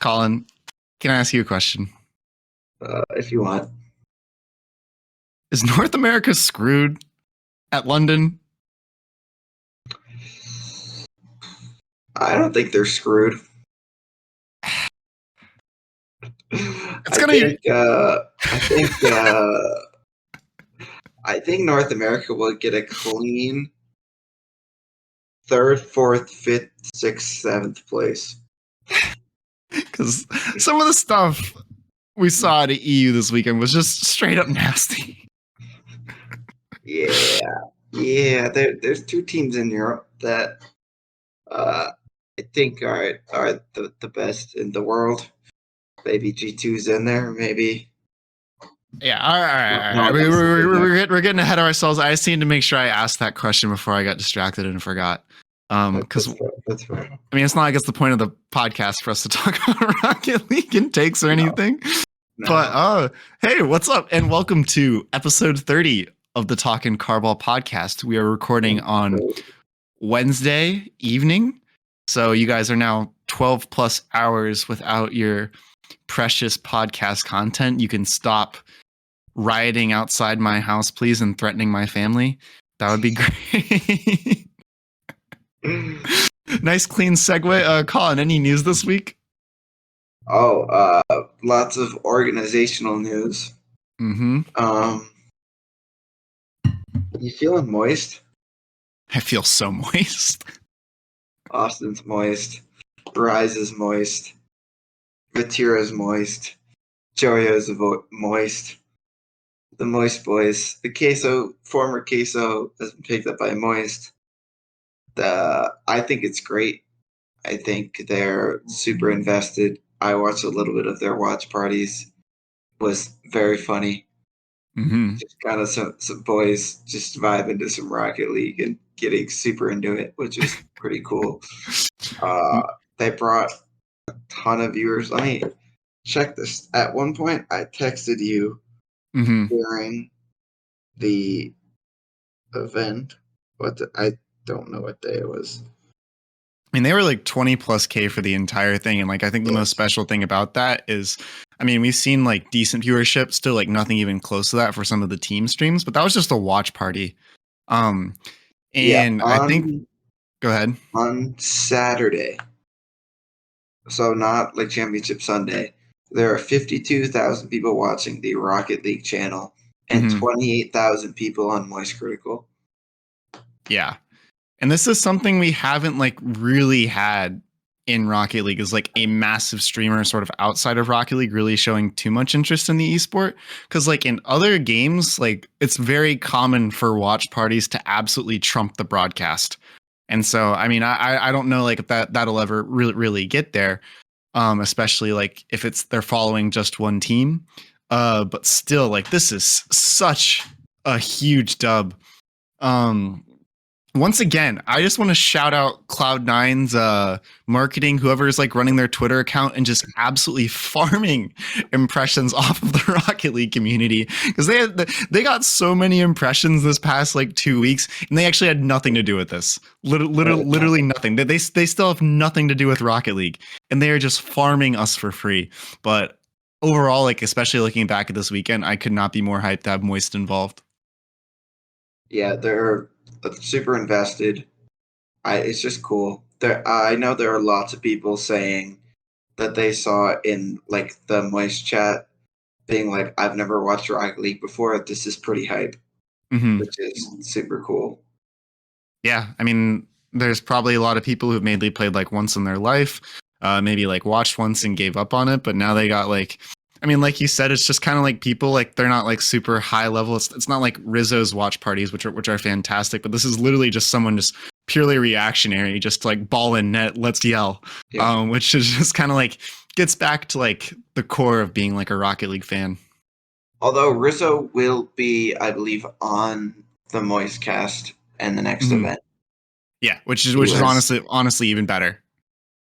Colin, can I ask you a question? If you want. Is North America screwed at London? I don't think they're screwed. I think North America will get a clean 3rd, 4th, 5th, 6th, 7th place. Because some of the stuff we saw at the EU this weekend was just straight up nasty. Yeah. There's 2 teams in Europe that I think are the best in the world. Maybe G2's in there, maybe. Yeah, all right. We're getting ahead of ourselves. I just need to make sure I asked that question before I got distracted and forgot. Because that's fair. I mean, it's not like it's the point of the podcast for us to talk about Rocket League and takes or anything. No. But hey, what's up? And welcome to episode 30 of the Talkin Carball podcast. We are recording on Wednesday evening, so you guys are now 12 plus hours without your precious podcast content. You can stop rioting outside my house, please, and threatening my family. That would be great. Nice clean segue. Colin, any news this week? Lots of organizational news. Mm-hmm. You feeling moist? I feel so moist. Austin's moist. Rise is moist. Vatira's moist. Joyo's moist. The Moist Boys. The former Queso has been picked up by Moist. I think it's great. I think they're super invested. I watched a little bit of their watch parties. It was very funny. Mm-hmm. Just kind of some boys just vibing to some Rocket League and getting super into it, which is pretty cool. They brought a ton of viewers. Let me check this. At one point, I texted you during the event, but I don't know what day it was. I mean, they were like 20 plus K for the entire thing. And like, I think the most special thing about that is, I mean, we've seen like decent viewership, still like nothing even close to that for some of the team streams, but that was just a watch party. I think, go ahead. On Saturday, so not like Championship Sunday, there are 52,000 people watching the Rocket League channel and 28,000 people on Moist Critical. Yeah. And this is something we haven't like really had in Rocket League, is like a massive streamer sort of outside of Rocket League really showing too much interest in the esport. Because like in other games, like it's very common for watch parties to absolutely trump the broadcast. And so, I mean, I don't know like if that'll ever really get there, especially like if they're following just one team. But still, like this is such a huge dub. Once again, I just want to shout out Cloud9's marketing, whoever's like running their Twitter account and just absolutely farming impressions off of the Rocket League community, because they got so many impressions this past like 2 weeks, and they actually had nothing to do with this. Literally nothing. They still have nothing to do with Rocket League, and they are just farming us for free. But overall, like especially looking back at this weekend, I could not be more hyped to have Moist involved. Yeah, they're super invested. It's just cool. I know there are lots of people saying that they saw in like the Moist chat being like, I've never watched Rocket League before. This is pretty hype, which is super cool. Yeah, I mean, there's probably a lot of people who've mainly played like once in their life, maybe like watched once and gave up on it, but now they got like, I mean, like you said, it's just kind of like people like they're not like super high level. It's not like Rizzo's watch parties, which are fantastic, but this is literally just someone just purely reactionary, just like ball in net, let's yell, which is just kind of like gets back to like the core of being like a Rocket League fan. Although Rizzo will be, I believe, on the Moist cast and the next event. Yeah, which is honestly even better.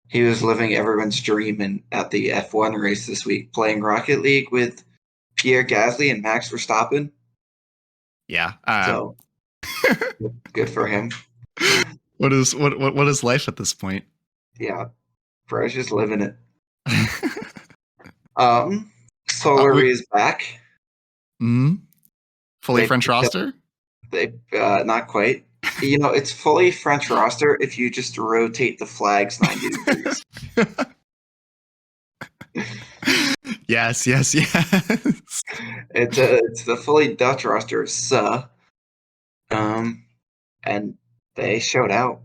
He was living everyone's dream at the F1 race this week, playing Rocket League with Pierre Gasly and Max Verstappen. Yeah. So good for him. What is life at this point? Yeah, Bro's just living it. Solary is back. Fully They French picked up. roster? They not quite. You know, it's fully French roster if you just rotate the flags 90 degrees. Yes. It's the fully Dutch roster of and they showed out.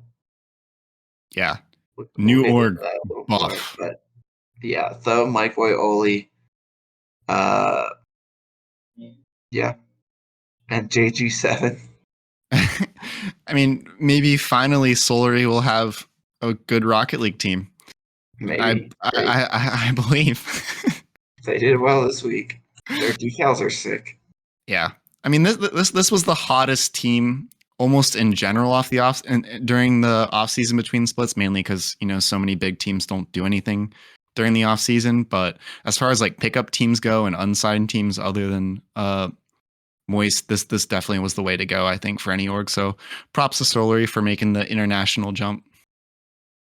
Yeah. We'll New get into org that a little more, buff. but yeah, though Mike Boy Oli, yeah, and JG7. I mean, maybe finally Solary will have a good Rocket League team. Maybe I believe. they did well this week. Their decals are sick. Yeah, I mean this was the hottest team almost in general off the off and during the off season between splits, mainly because so many big teams don't do anything during the off season. But as far as like pickup teams go and unsigned teams other than Moist, this definitely was the way to go, I think, for any org. So props to Solary for making the international jump.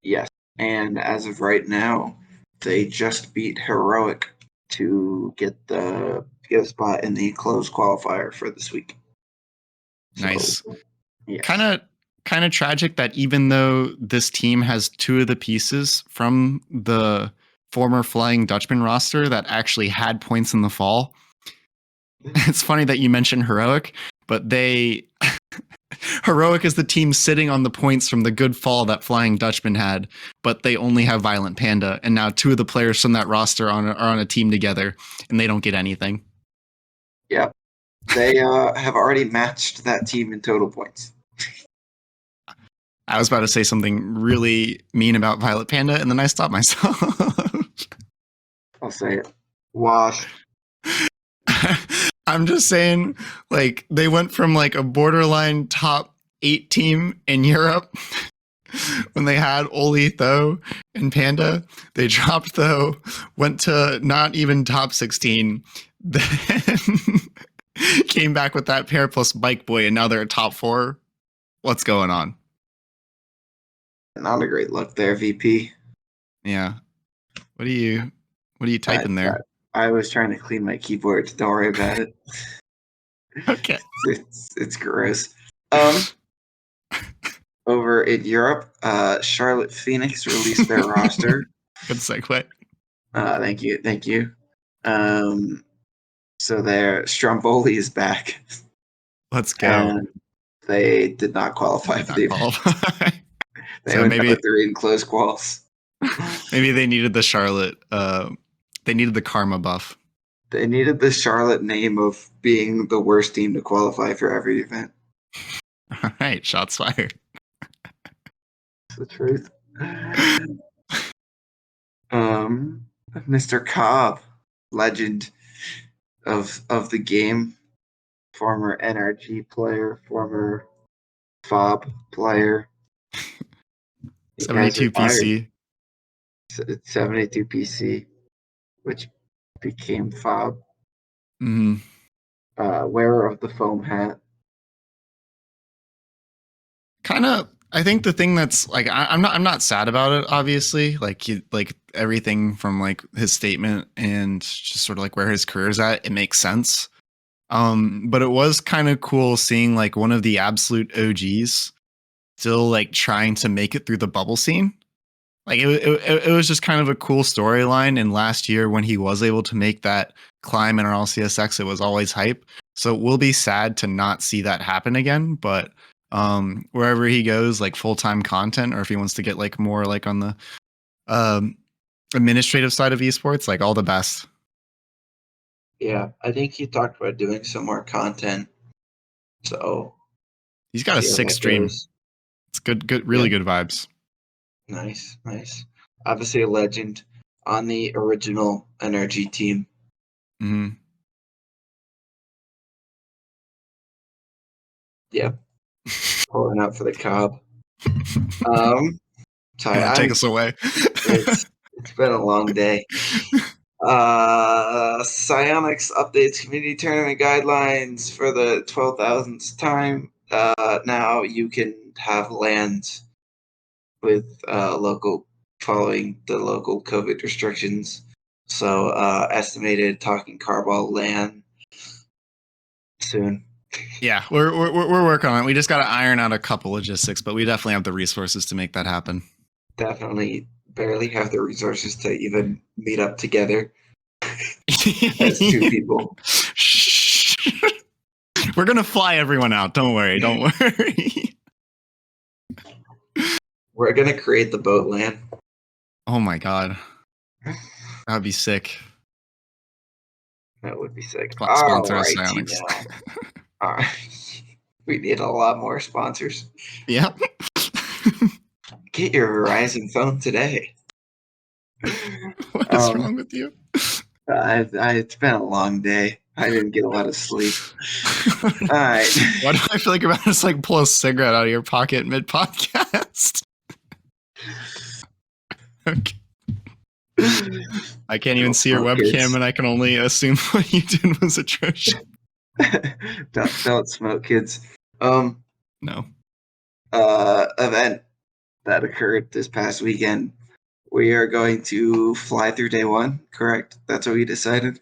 Yes, and as of right now, they just beat Heroic to get a spot in the closed qualifier for this week. Nice. So, yes. Kind of tragic that even though this team has two of the pieces from the former Flying Dutchman roster that actually had points in the fall. It's funny that you mentioned Heroic, but Heroic is the team sitting on the points from the good fall that Flying Dutchman had, but they only have Violent Panda, and now two of the players from that roster are on a team together, and they don't get anything. Yep. They have already matched that team in total points. I was about to say something really mean about Violet Panda, and then I stopped myself. I'll say it. Washed. I'm just saying, like, they went from like a borderline top 8 team in Europe when they had Oli, Tho, and Panda. They dropped Tho, went to not even top 16, then came back with that pair plus Bike Boy, and now they're a top 4. What's going on? Not a great look there, VP. Yeah. What are you typing there? I was trying to clean my keyboard. Don't worry about it. Okay. It's gross. Over in Europe, Charlotte Phoenix released their roster. Good segue. Thank you. So their Stromboli is back. Let's go. And they did not qualify for the event. They went number 3 in close quals. Maybe they needed the Charlotte. They needed the karma buff. They needed the Charlotte name of being the worst team to qualify for every event. All right, shots fired. That's the truth. Mr. Cobb, legend of the game, former NRG player, former FOB player. 72 PC. It's 72 PC, which became FOB. Mm-hmm. Wearer of the foam hat. Kind of. I think the thing that's like I'm not sad about it. Obviously, like everything from like his statement and just sort of like where his career's at, it makes sense. But it was kind of cool seeing like one of the absolute OGs still like trying to make it through the bubble scene. Like it was just kind of a cool storyline. And last year when he was able to make that climb in RLCSX, it was always hype. So we'll be sad to not see that happen again. But wherever he goes, like full-time content, or if he wants to get like more like on the administrative side of esports, like all the best. Yeah, I think he talked about doing some more content. So he's got a 6 stream. It's good, really good vibes. Nice. Obviously a legend on the original NRG team. Mm-hmm. Yep. Pulling out for the Cobb. Sorry, Take us away. It's been a long day. Psionics updates community tournament guidelines for the 12,000th time. Now you can have lands with local following the local COVID restrictions. So estimated Talkin Carball land soon. Yeah, we're working on it. We just got to iron out a couple logistics, but we definitely have the resources to make that happen. Definitely barely have the resources to even meet up together as two people. We're gonna fly everyone out. Don't worry. Don't worry. We're gonna create the boat land. Oh my god, that'd be sick. That would be sick. Sponsor us, Alrighty Psionics. now. All right. We need a lot more sponsors. Yep. Get your Verizon phone today. What is wrong with you? It's been a long day. I didn't get a lot of sleep. All right. Why do I feel like you're about to like pull a cigarette out of your pocket mid podcast? Okay. I can't even see your webcam, and I can only assume what you did was atrocious. Don't smoke, kids. No. Event that occurred this past weekend. We are going to fly through day one, correct? That's what we decided.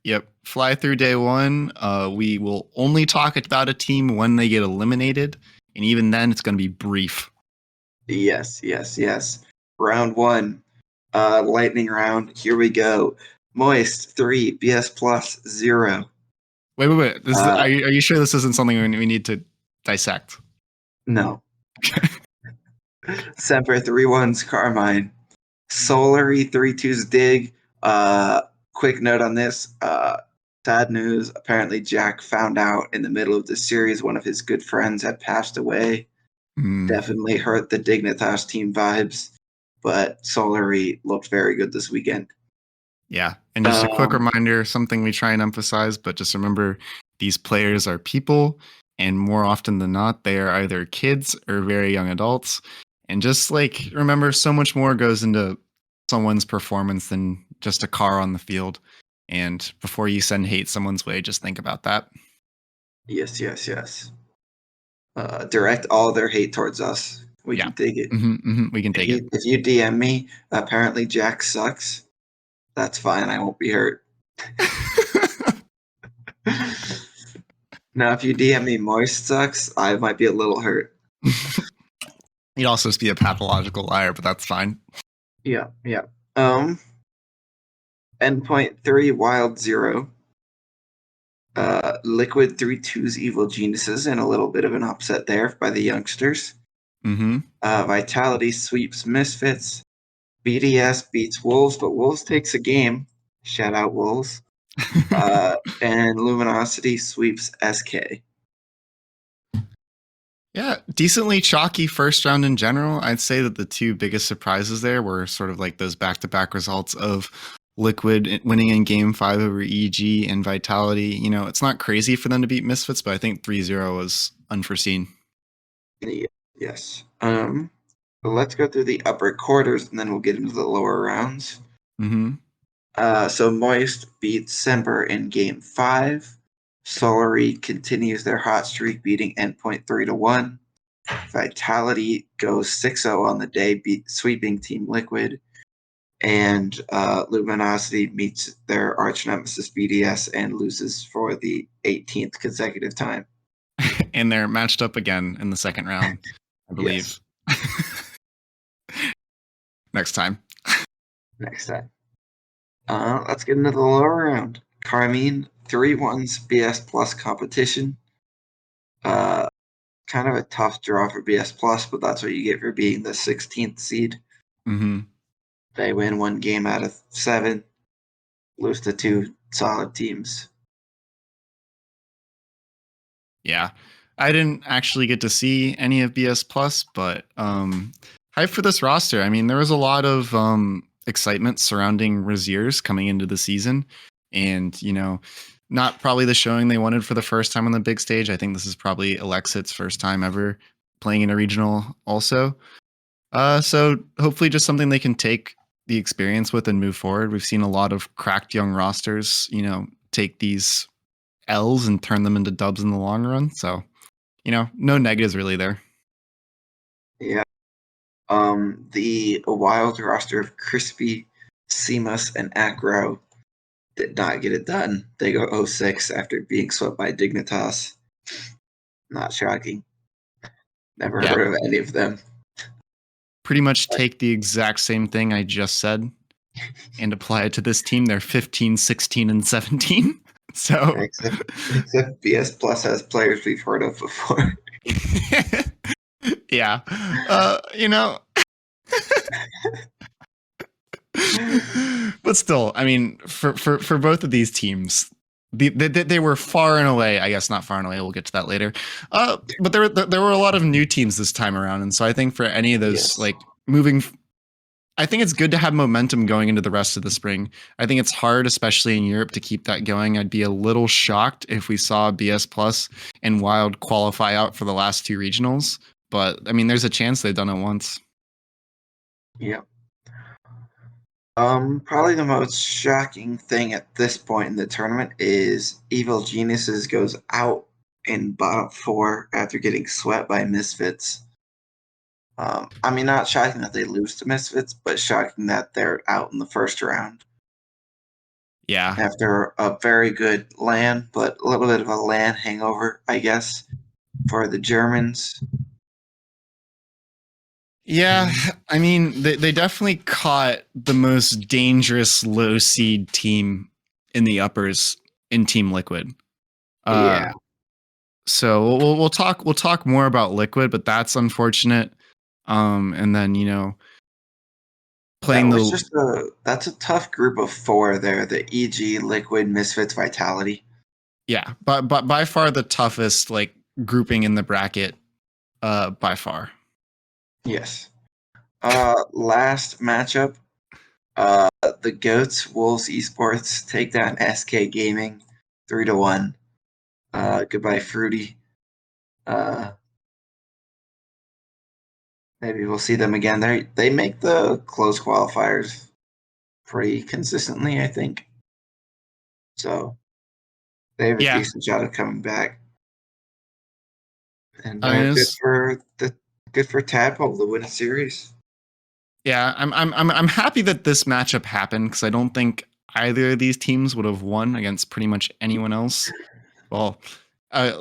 Yep. Fly through day one. We will only talk about a team when they get eliminated, and even then, it's going to be brief. Yes. Round one, lightning round. Here we go. Moist 3, BS plus 0. Wait. Are you sure this isn't something we need to dissect? No. Semper 3-1's Carmine. Solary 3-2's Dig. Quick note on this. Sad news. Apparently, Jack found out in the middle of the series one of his good friends had passed away. Definitely hurt the Dignitas team vibes. But Solary looked very good this weekend. Yeah. And just a quick reminder, something we try and emphasize, but just remember these players are people, and more often than not, they are either kids or very young adults. And just like remember, so much more goes into someone's performance than just a car on the field. And before you send hate someone's way, just think about that. Yes. Direct all their hate towards us. We can take it. We can take it. If you DM me, apparently Jack sucks. That's fine. I won't be hurt. Now, if you DM me Moist sucks, I might be a little hurt. You'd also be a pathological liar, but that's fine. Yeah. Endpoint 3, Wild 0. Liquid 3-2's Evil Geniuses, and a little bit of an upset there by the youngsters. Vitality sweeps Misfits. BDS beats Wolves, but Wolves takes a game. Shout out Wolves. And Luminosity sweeps SK. Yeah, decently chalky first round in general. I'd say that the two biggest surprises there were sort of like those back-to-back results of Liquid winning in game 5 over EG and Vitality. You know, it's not crazy for them to beat Misfits, but I think 3-0 was unforeseen. Yes. Let's go through the upper quarters, and then we'll get into the lower rounds. So Moist beats Semper in game 5. Solary continues their hot streak, beating Endpoint 3-1. Vitality goes 6-0 on the day, sweeping Team Liquid. And Luminosity meets their arch nemesis BDS and loses for the 18th consecutive time. And they're matched up again in the second round, I believe. Next time. Let's get into the lower round. Carmine 3-1's BS Plus competition. Kind of a tough draw for BS Plus, but that's what you get for being the 16th seed. They win 1 game out of 7, lose to 2 solid teams. Yeah, I didn't actually get to see any of BS Plus, but hype for this roster. I mean, there was a lot of excitement surrounding Raziers coming into the season, and you know, not probably the showing they wanted for the first time on the big stage. I think this is probably Alexit's first time ever playing in a regional also. So hopefully just something they can take the experience with and move forward. We've seen a lot of cracked young rosters, you know, take these L's and turn them into dubs in the long run. So, you know, no negatives really there. Yeah. The wild roster of Crispy, Seamus, and Acro did not get it done. They go 0-6 after being swept by Dignitas. Not shocking. Never Yeah, heard of any of them. pretty much take the exact same thing I just said and apply it to this team. They're 15, 16, and 17. So, Except BS Plus has players we've heard of before. yeah. You know, but still, I mean, for both of these teams, they were far and away. I guess not far and away. We'll get to that later. But there were a lot of new teams this time around, and so I think for any of those Yes. like moving, I think it's good to have momentum going into the rest of the spring. I think it's hard, especially in Europe, to keep that going. I'd be a little shocked if we saw BS Plus and Wild qualify out for the last two regionals. But I mean, there's a chance they've done it once. Yeah. Probably the most shocking thing at this point in the tournament is Evil Geniuses goes out in bottom 4 after getting swept by Misfits. I mean, not shocking that they lose to Misfits, but shocking that they're out in the first round Yeah. after a very good LAN, but a little bit of a LAN hangover, I guess, for the Germans. Yeah, I mean, they definitely caught the most dangerous low seed team in the uppers in Team Liquid. Yeah. So we'll talk more about Liquid, but that's unfortunate. And then playing That's a tough group of 4 there, the EG, Liquid, Misfits, Vitality. yeah, but by far the toughest like grouping in the bracket, by far. Yes. Last matchup, the Goats Wolves Esports take down SK Gaming 3-1. Goodbye, Fruity. Maybe we'll see them again. They make the close qualifiers pretty consistently, I think. So they have a Yeah, decent shot of coming back. And I mean, good for Tadpole to win a series. yeah, I'm happy that this matchup happened because I don't think either of these teams would have won against pretty much anyone else. Well, I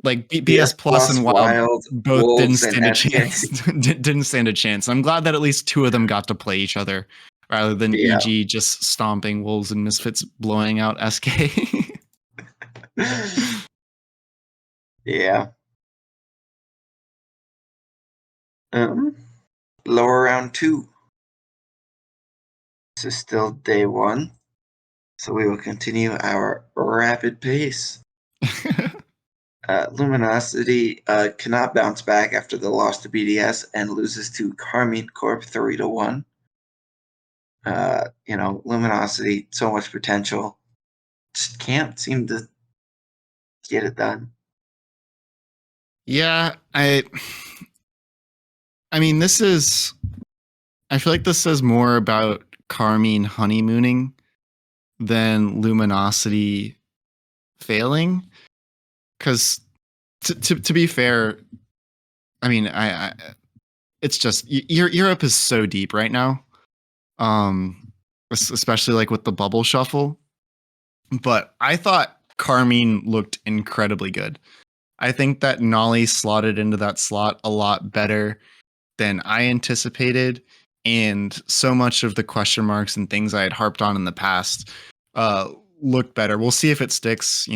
think BS Plus Plus, and Wild Wild, both didn't Wolves, and stand a SK. chance. Didn't stand a chance. I'm glad that at least two of them got to play each other, rather than Yeah. EG just stomping Wolves and Misfits blowing out SK. Yeah. Lower round 2. This is still day 1. So we will continue our rapid pace. Luminosity cannot bounce back after the loss to BDS and loses to Carmine Corp 3-1. Luminosity, so much potential. Just can't seem to get it done. Yeah, I mean, I feel like this says more about Carmine honeymooning than Luminosity failing. Because to be fair, I mean, it's just Europe is so deep right now, especially like with the bubble shuffle. But I thought Carmine looked incredibly good. I think that Nolly slotted into that slot a lot better than I anticipated. And so much of the question marks and things I had harped on in the past look better. We'll see if it sticks.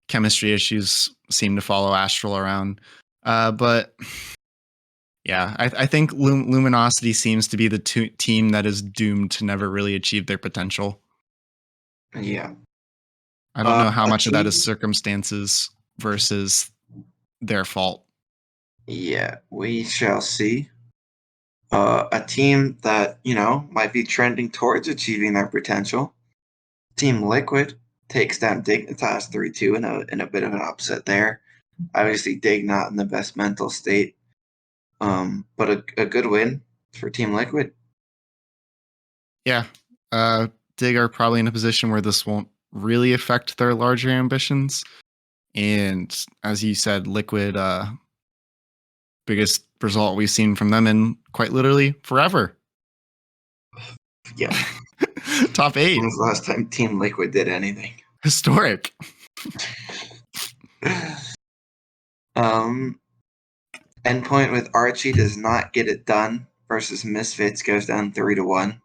Chemistry issues seem to follow Astral around. But yeah, I think Luminosity seems to be the team that is doomed to never really achieve their potential. Yeah. I don't know how A much of that is team- circumstances versus their fault. Yeah, we shall see. A team that, might be trending towards achieving their potential. Team Liquid takes down Dignitas 3-2 in a bit of an upset there. Obviously, Dig not in the best mental state. But a good win for Team Liquid. Yeah. Dig are probably in a position where this won't really affect their larger ambitions. And as you said, Liquid biggest result we've seen from them in quite literally forever. Yeah. Top 8. When was the last time Team Liquid did anything? Historic. Endpoint with Archie does not get it done versus Misfits goes down 3-1.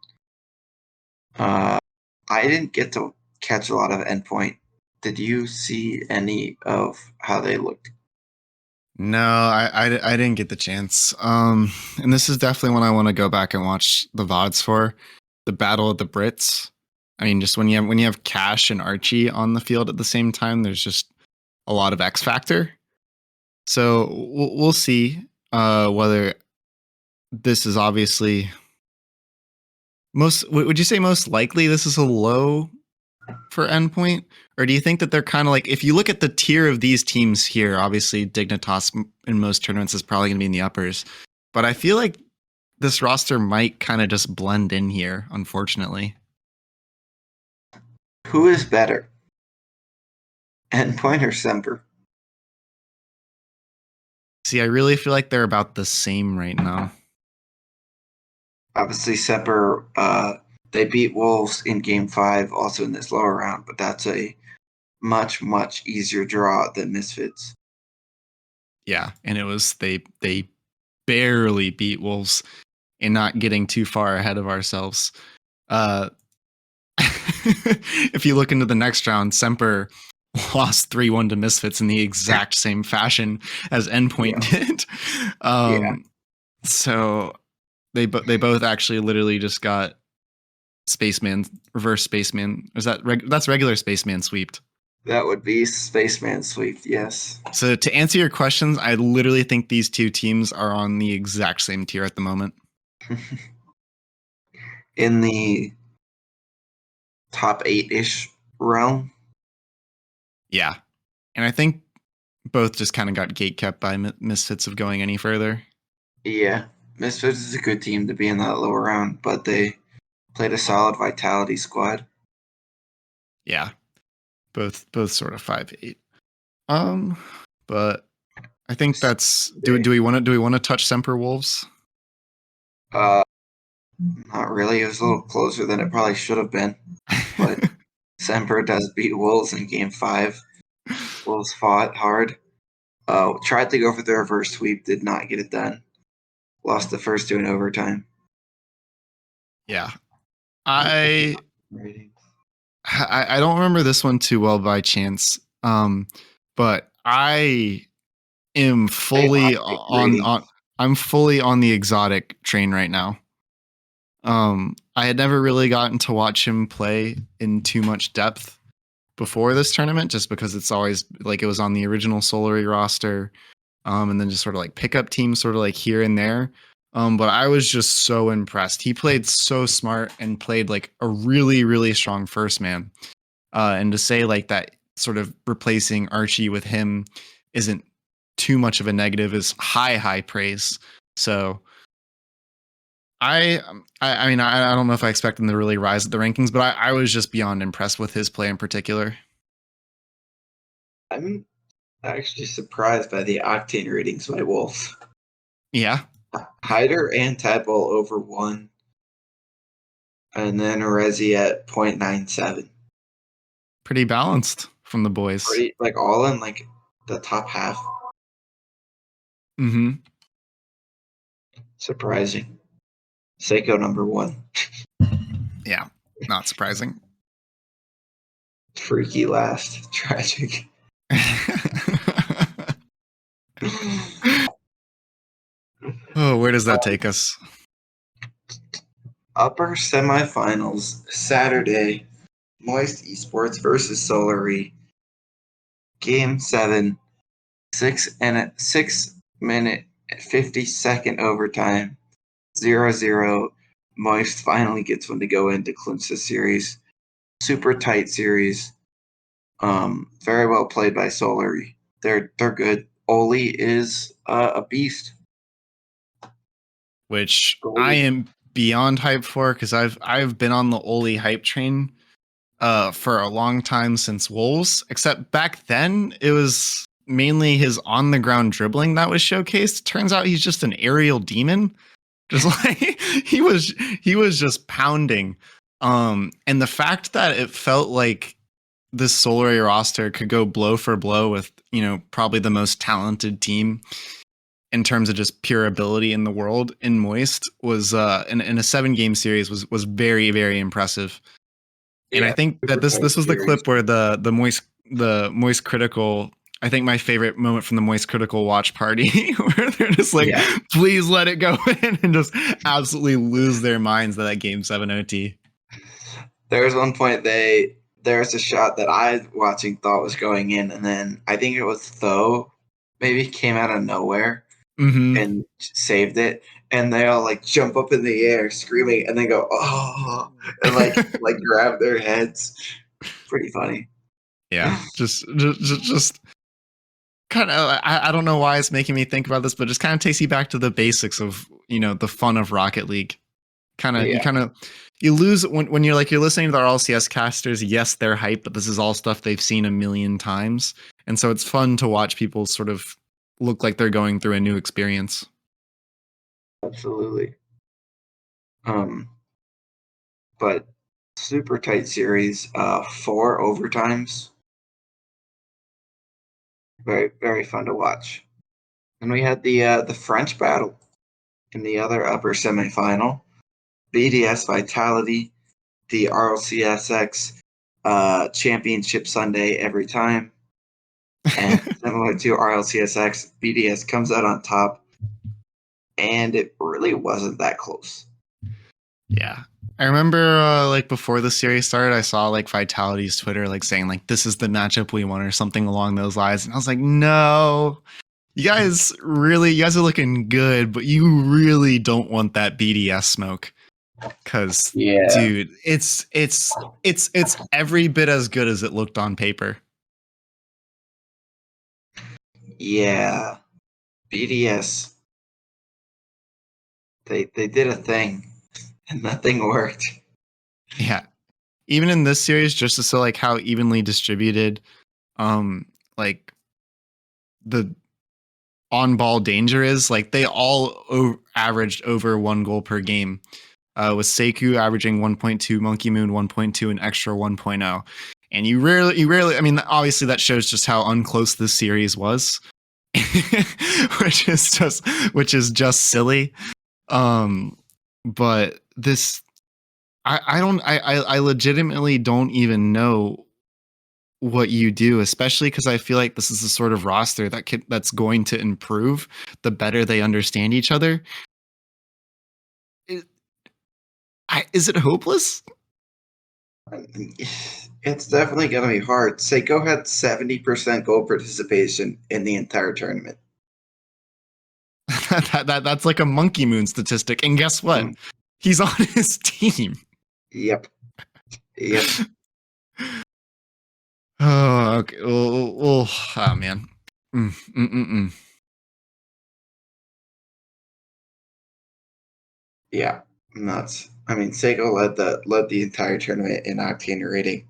I didn't get to catch a lot of Endpoint. Did you see any of how they looked? No, I didn't get the chance. And this is definitely one I want to go back and watch the VODs for. The Battle of the Brits. I mean, just when you have Cash and Archie on the field at the same time, there's just a lot of X factor. So we'll see whether this is obviously most. Would you say most likely this is a low for Endpoint, or do you think that they're kind of like, if you look at the tier of these teams here, obviously Dignitas in most tournaments is probably going to be in the uppers, but I feel like this roster might kind of just blend in here, unfortunately. Who is better, Endpoint or Semper? See, I really feel like they're about the same right now. Obviously, Semper, they beat Wolves in Game 5, also in this lower round, but that's a much, much easier draw than Misfits. Yeah, and it was they barely beat Wolves and not getting too far ahead of ourselves. If you look into the next round, Semper lost 3-1 to Misfits in the exact same fashion as Endpoint did. So they both actually literally just got Spaceman, reverse Spaceman. Is that that's regular Spaceman sweeped? That would be Spaceman sweep, yes. So to answer your questions, I literally think these two teams are on the exact same tier at the moment. In the top 8-ish realm. Yeah. And I think both just kind of got gatekept by Misfits of going any further. Yeah. Misfits is a good team to be in that lower round, but they played a solid Vitality squad. Yeah. Both sort of 5-8. But I think that's do we want to touch Semper Wolves? Not really. It was a little closer than it probably should have been. But Semper does beat Wolves in Game 5. Wolves fought hard. Tried to go for the reverse sweep, did not get it done. Lost the first two in overtime. Yeah. I don't remember this one too well by chance. But I am fully I'm fully on the exotic train right now. I had never really gotten to watch him play in too much depth before this tournament, just because it's always like it was on the original Solary roster, and then just sort of like pickup teams, sort of like here and there. But I was just so impressed. He played so smart and played like a really, really strong first man. And to say like that, sort of replacing Archie with him isn't too much of a negative is high praise. So I mean, I don't know if I expect him to really rise at the rankings, but I was just beyond impressed with his play in particular. I'm actually surprised by the Octane ratings by Wolves. Yeah. Hyder and Tadpole over 1. And then Rezi at 0.97. Pretty balanced from the boys. Pretty, like all in like the top half. Mm-hmm. Surprising. Seiko number 1. Yeah, not surprising. Freaky last. Tragic. Oh, where does that take us? Upper semifinals Saturday. Moist Esports versus Solary. Game 7. 6-minute 50-second overtime. 0-0. Moist finally gets one to go in to clinch the series. Super tight series. Very well played by Solary. They're good. Oli is a beast. Which I am beyond hyped for, because I've been on the Oli hype train for a long time since Wolves. Except back then it was mainly his on the ground dribbling that was showcased. Turns out he's just an aerial demon. Just like he was just pounding. And the fact that it felt like this Solary roster could go blow for blow with, probably the most talented team in terms of just pure ability in the world in Moist was in a 7-game series was very, very impressive. And I Yeah, think that super this tight was the series. clip where the Moist Critical, I think my favorite moment from the Moist Critical watch party, where they're just like, Yeah, please let it go in, and just absolutely lose their minds at that game 7 OT. there was one point there's a shot that I watching thought was going in, and then I think it was Tho maybe came out of nowhere Mm-hmm. and saved it, and they all like jump up in the air screaming, and then go oh, and like grab their heads. Pretty funny. Yeah, just kind of, I don't know why it's making me think about this, but just kind of takes you back to the basics of, the fun of Rocket League. Yeah, You lose when you're listening to the RLCS casters. Yes, they're hype, but this is all stuff they've seen a million times, and so it's fun to watch people sort of look like they're going through a new experience. absolutely. Um, but super tight series. 4 overtimes. Very very fun to watch. And we had the French battle in the other upper semifinal. BDS Vitality, the RLCSX Championship Sunday every time. And similar to RLCSX, BDS comes out on top, and it really wasn't that close. Yeah. I remember like before the series started, I saw like Vitality's Twitter like saying like this is the matchup we want or something along those lines. And I was like, no. You guys are looking good, but you really don't want that BDS smoke. Cause Yeah. dude, it's every bit as good as it looked on paper. Yeah. BDS. They did a thing, and nothing worked. Yeah. Even in this series, just to show like how evenly distributed like the on ball danger is, like they all averaged over 1 goal per game. With Seku averaging 1.2, Monkey Moon 1.2, and Extra 1.0. And you rarely, I mean, obviously that shows just how unclose this series was, which is just silly. But this, I legitimately don't even know what you do, especially because I feel like this is the sort of roster that's going to improve the better they understand each other. Is, is it hopeless? It's definitely going to be hard. Seiko had 70% goal participation in the entire tournament. That's like a Monkey Moon statistic. And guess what? Mm. He's on his team. Yep. Yep. Oh, okay. Oh man. Mm, mm, mm, mm. Yeah. Nuts. I mean, Seiko led the entire tournament in octane rating.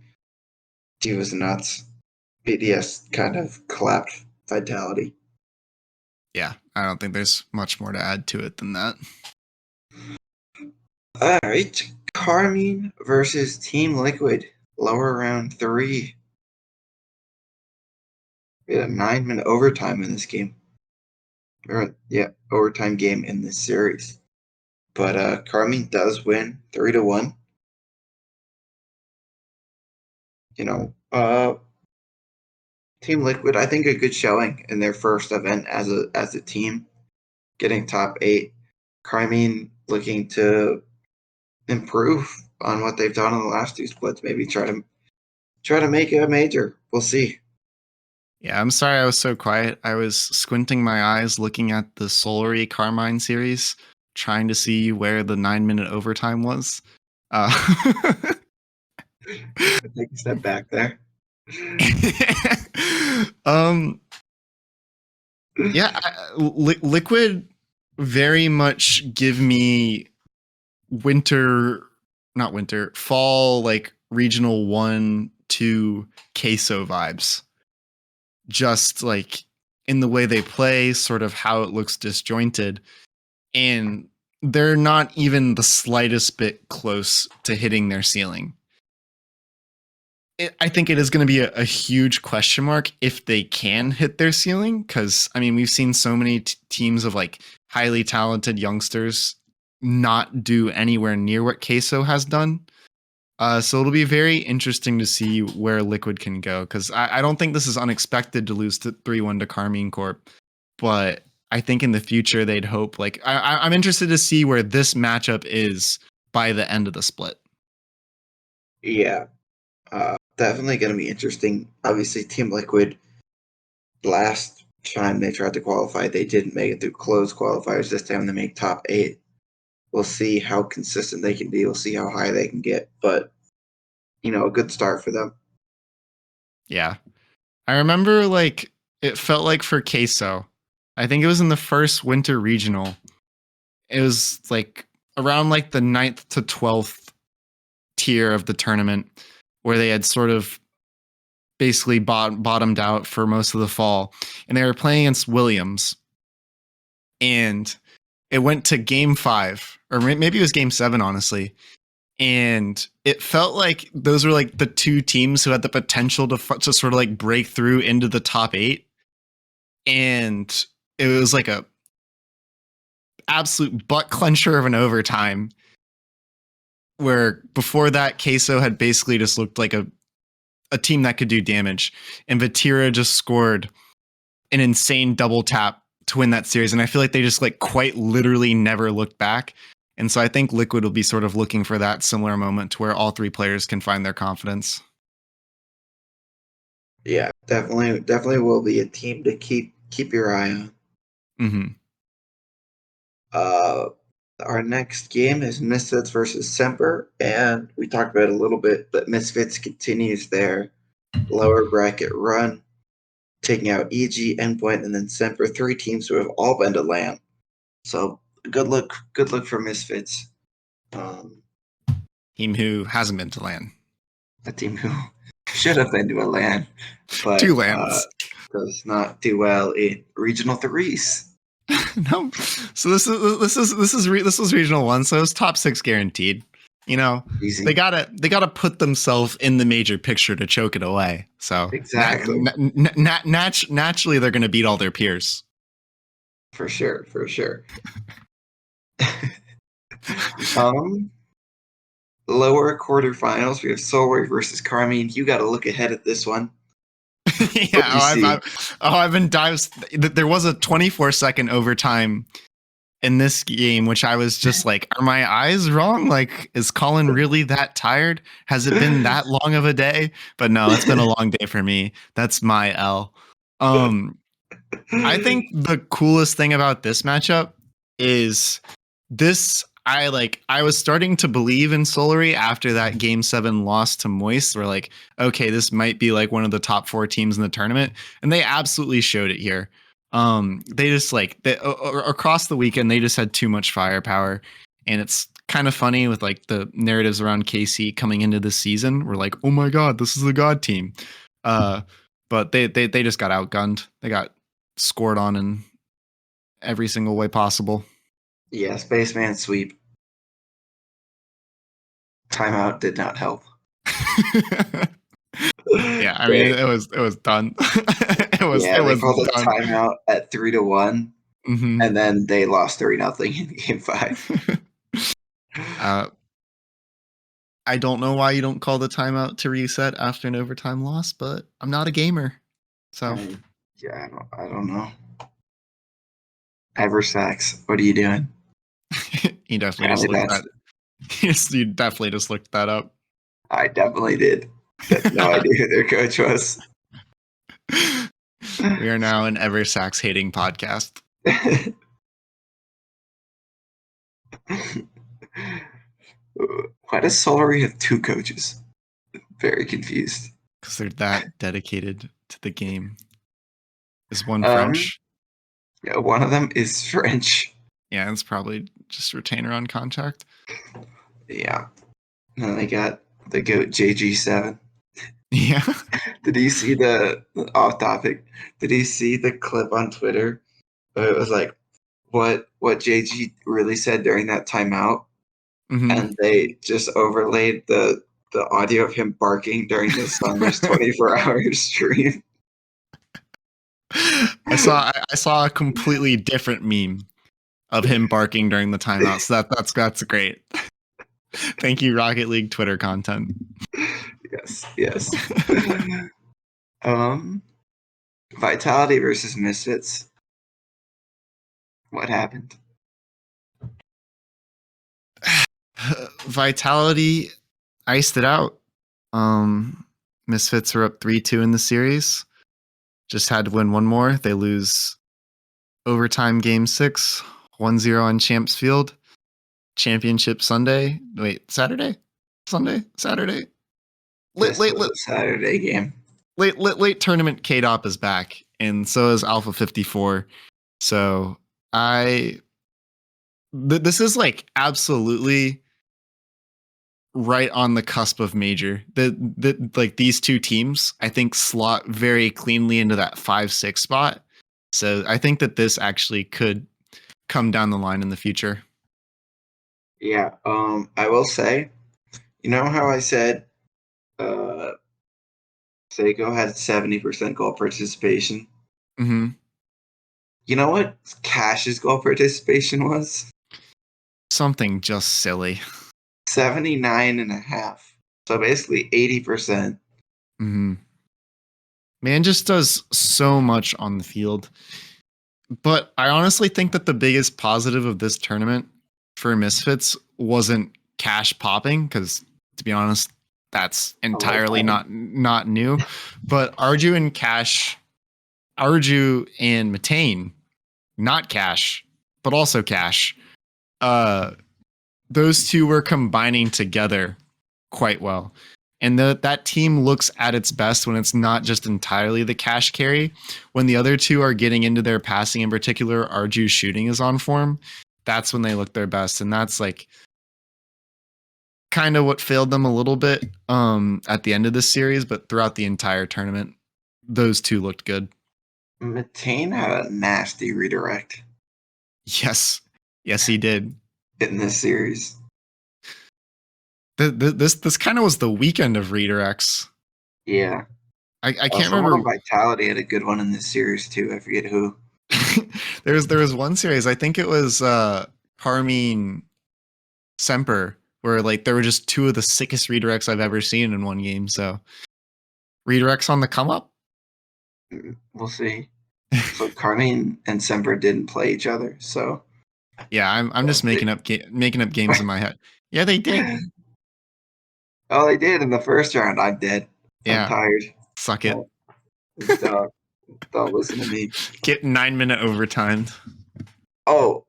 He was nuts. BDS kind of clapped Vitality. Yeah, I don't think there's much more to add to it than that. All right. Carmine versus Team Liquid. Lower round 3. We had a 9-minute overtime in this game. Overtime game in this series. But Carmine does win 3-1. You know, Team Liquid, I think a good showing in their first event as a team, getting top 8. Carmine looking to improve on what they've done in the last 2 splits. Maybe try to make it a major. We'll see. Yeah, I'm sorry I was so quiet. I was squinting my eyes looking at the Solary Carmine series, trying to see where the 9-minute overtime was. Take a step back there. um yeah, Liquid very much give me fall, like regional 1 2 queso vibes. Just like in the way they play, sort of how it looks disjointed. And they're not even the slightest bit close to hitting their ceiling. I think it is going to be a huge question mark if they can hit their ceiling. Because, I mean, we've seen so many teams of like highly talented youngsters not do anywhere near what Queso has done. So it'll be very interesting to see where Liquid can go, because I don't think this is unexpected to lose to 3-1 to Carmine Corp. But I think in the future they'd hope, like, I'm interested to see where this matchup is by the end of the split. Yeah, definitely going to be interesting. Obviously, Team Liquid, last time they tried to qualify, they didn't make it through closed qualifiers. This time they make top 8. We'll see how consistent they can be. We'll see how high they can get. But, a good start for them. Yeah. I remember, like, it felt like for Queso, I think it was in the first winter regional. It was like around like the 9th to 12th tier of the tournament, where they had sort of basically bottomed out for most of the fall, and they were playing against Williams, and it went to game 5, or maybe it was game 7, honestly. And it felt like those were like the two teams who had the potential to sort of like break through into the top 8. And it was like a absolute butt clencher of an overtime, where before that Queso had basically just looked like a team that could do damage, and Vatira just scored an insane double tap to win that series. And I feel like they just like quite literally never looked back. And so I think Liquid will be sort of looking for that similar moment to where all 3 players can find their confidence. Yeah, definitely will be a team to keep your eye on. Mm-hmm. Our next game is Misfits versus Semper, and we talked about it a little bit, but Misfits continues their lower bracket run, taking out EG, Endpoint, and then Semper, 3 teams who have all been to LAN. So good luck for Misfits. Team who hasn't been to LAN. A team who should have been to a LAN, but 2 LANs. does not do well in regional 3s. No, so this was regional 1, so it's top 6 guaranteed. Easy. They gotta put themselves in the major picture to choke it away. So exactly, naturally they're gonna beat all their peers. For sure. Lower quarterfinals, we have Solway versus Carmine. You got to look ahead at this one. Yeah, I've been dives. There was a 24-second overtime in this game, which I was just like, are my eyes wrong? Like, is Colin really that tired? Has it been that long of a day? But no, it's been a long day for me. That's my L. I think the coolest thing about this matchup is this. I was starting to believe in Solary after that game 7 loss to Moist. We're like, okay, this might be like one of the top 4 teams in the tournament. And they absolutely showed it here. They just across the weekend, they just had too much firepower. And it's kind of funny with like the narratives around KC coming into this season. We're like, oh my God, this is the God team. But they just got outgunned. They got scored on in every single way possible. Yeah, Spaceman sweep. Timeout did not help. Yeah, I mean it was done. It was called done. A timeout at 3-1, mm-hmm. And then they lost 3-0 in game 5. I don't know why you don't call the timeout to reset after an overtime loss, but I'm not a gamer, so I don't know. Eversax, what are you doing? You definitely just looked that. You definitely just looked that up. I definitely did. No idea who their coach was. We are now an Eversax hating podcast. Why does Solary have 2 coaches? Very confused. Because they're that dedicated to the game. Is one French? Yeah, one of them is French. Yeah, it's probably just retainer on contract. Yeah. And then they got the GOAT JG7. Yeah. Did you see the off topic? Did you see the clip on Twitter? Where it was like what JG really said during that timeout, Hmm. and they just overlaid the audio of him barking during the Summers 24-hour stream. I saw a completely different meme of him barking during the timeout. So that's great. Thank you, Rocket League Twitter content. Yes, yes. um, Vitality versus Misfits. What happened? Vitality iced it out. Misfits are up 3-2 in the series. Just had to win one more. They lose overtime game 6, 1-0 on Champs Field. Championship Sunday. Wait, Saturday? Sunday? Saturday? Late, This late, was late, a Saturday game. late tournament. KDOP is back, and so is Alpha 54. So this is like absolutely right on the cusp of major. The like these two teams, I think, slot very cleanly into that 5-6 spot. So I think that this actually could come down the line in the future. Yeah. I will say, you know how I said, uh, Seiko had 70% goal participation. Mm-hmm. You know what Cash's goal participation was? Something just silly. 79.5. So basically 80%. Mm-hmm. Man just does so much on the field. But I honestly think that the biggest positive of this tournament for Misfits wasn't cash popping, because to be honest, that's All the entirely time. not new. But Arju and Matane, not cash, but also cash. Uh, those two were combining together quite well. And that team looks at its best when it's not just entirely the cash carry. When the other two are getting into their passing, in particular, Arju's shooting is on form. That's when they look their best. And that's like kind of what failed them a little bit at the end of this series. But throughout the entire tournament, those two looked good. Matane had a nasty redirect Yes. Yes, he did. in this series. This kind of was the weekend of redirects. Yeah. I can't Someone on remember. Vitality had a good one in this series too. I forget who. there was one series. I think it was Carmine Semper, where like there were just two of the sickest redirects I've ever seen in one game. So redirects on the come up. We'll see. So Carmine and Semper didn't play each other. So Yeah, I'm just making up games in my head. Yeah, they did. oh, they did in the first round. I'm dead. I'm Yeah, tired. suck it. Oh, don't, don't listen to me. Get 9-minute overtime. Oh,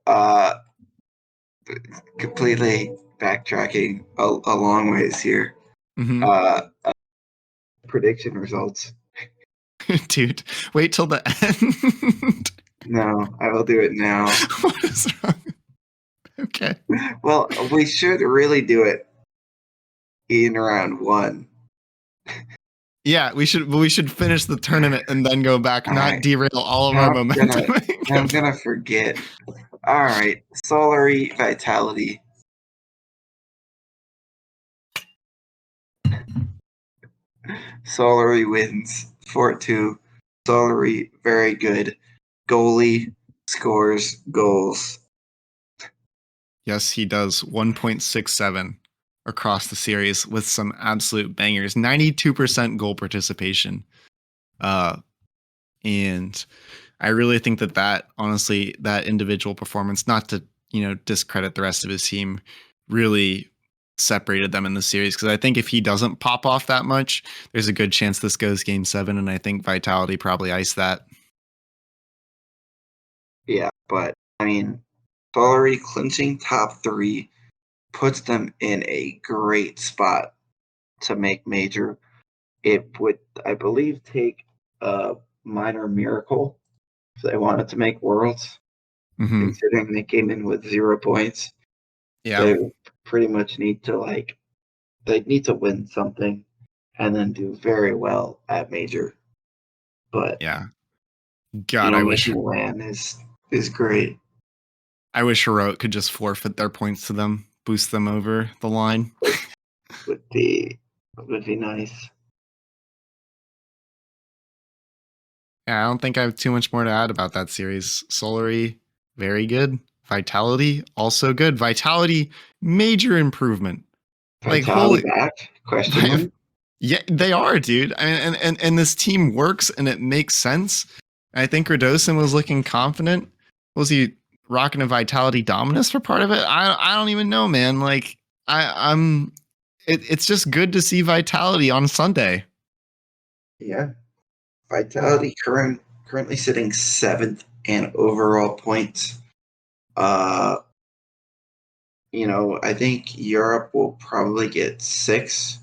completely backtracking a long ways here. Mm-hmm. Prediction results. Dude, wait till the end. No, I will do it now. What is wrong? Okay. Well, we should really do it in round one. Yeah, we should finish the tournament and then go back, All not right. derail all of Now our I'm momentum. now I'm gonna forget. All right, Solary Vitality. Solary wins 4-2. Solary very good. Goalie scores goals. Yes, he does 1.67 across the series with some absolute bangers. 92% goal participation. And I really think that honestly, that individual performance, not to, discredit the rest of his team, really separated them in the series. Because I think if he doesn't pop off that much, there's a good chance this goes game 7. And I think Vitality probably iced that. Yeah, but I mean, Solary clinching top 3 puts them in a great spot to make major. It would, I believe, take a minor miracle if they wanted to make worlds, Mm-hmm. considering they came in with 0 points. Yeah. They pretty much need to they need to win something. and then do very well at major. But Yeah. God, making land is great. I wish Heroic could just forfeit their points to them, boost them over the line. Would be would be nice. Yeah, I don't think I have too much more to add about that series. Solary, very good. Vitality, also good. Vitality, major improvement. Like Vitality holy, back? Question mark. yeah, they are, dude. I mean, and this team works and it makes sense. I think Radosin was looking confident. Was he rocking a Vitality Dominus for part of it? I don't even know, man. Like I'm, it's just good to see Vitality on Sunday. Yeah. Vitality currently sitting 7th in overall points. Uh, I think Europe will probably get 6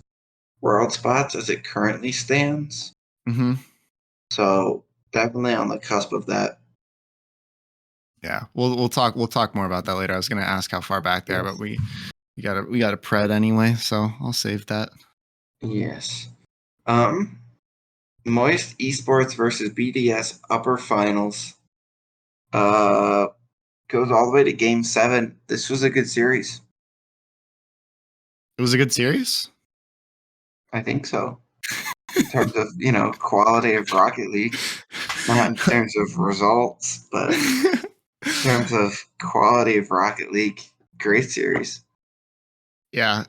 world spots as it currently stands. Mm-hmm. So definitely on the cusp of that. Yeah, we'll talk more about that later. I was going to ask how far back there, Yes. but we got a pred anyway, so I'll save that. Yes. Moist Esports versus BDS upper finals. Goes all the way to game 7. This was a good series. It was a good series. I think so. In terms of, quality of Rocket League. Not in terms of results, but in terms of quality of Rocket League, great series. Yeah,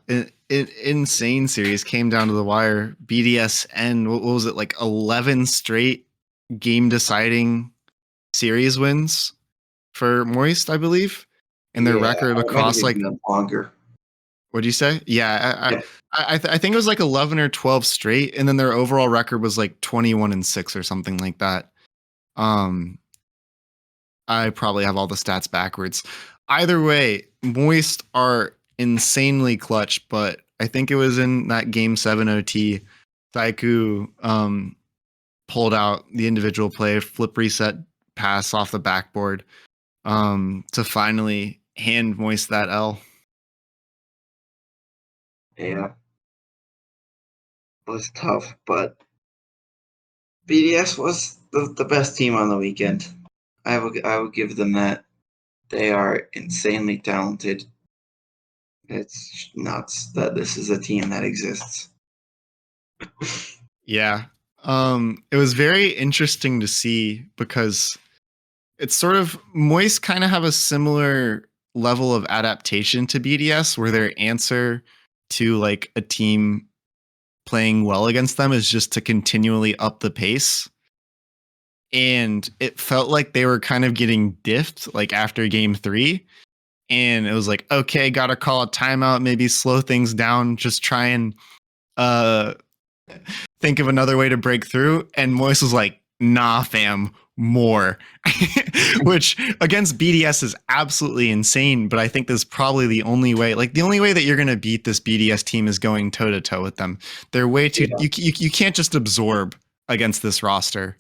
insane series came down to the wire. BDSN, what was it, like 11 straight game deciding series wins for Moist, I believe, and their Yeah, record it might have across even like, been longer. what'd you say? Yeah, Yeah, I think it was like 11 or 12 straight, and then their overall record was like 21-6 or something like that. Um, I probably have all the stats backwards. Either way, Moist are insanely clutch, but I think it was in that game 7 OT, Daiku pulled out the individual play, flip reset pass off the backboard to finally hand Moist that L. yeah, it was tough, but BDS was the best team on the weekend. I will give them that. They are insanely talented. It's nuts that this is a team that exists. Yeah. It was very interesting to see because it's sort of Moist kind of have a similar level of adaptation to BDS where their answer to like a team playing well against them is just to continually up the pace. And it felt like they were kind of getting diffed like after game 3. And it was like, okay, gotta call a timeout, maybe slow things down, just try and uh think of another way to break through. And Moise was like, nah, fam, more. Which against BDS is absolutely insane. But I think this is probably the only way, like the only way that you're going to beat this BDS team is going toe to toe with them. They're way too, Yeah. you can't just absorb against this roster.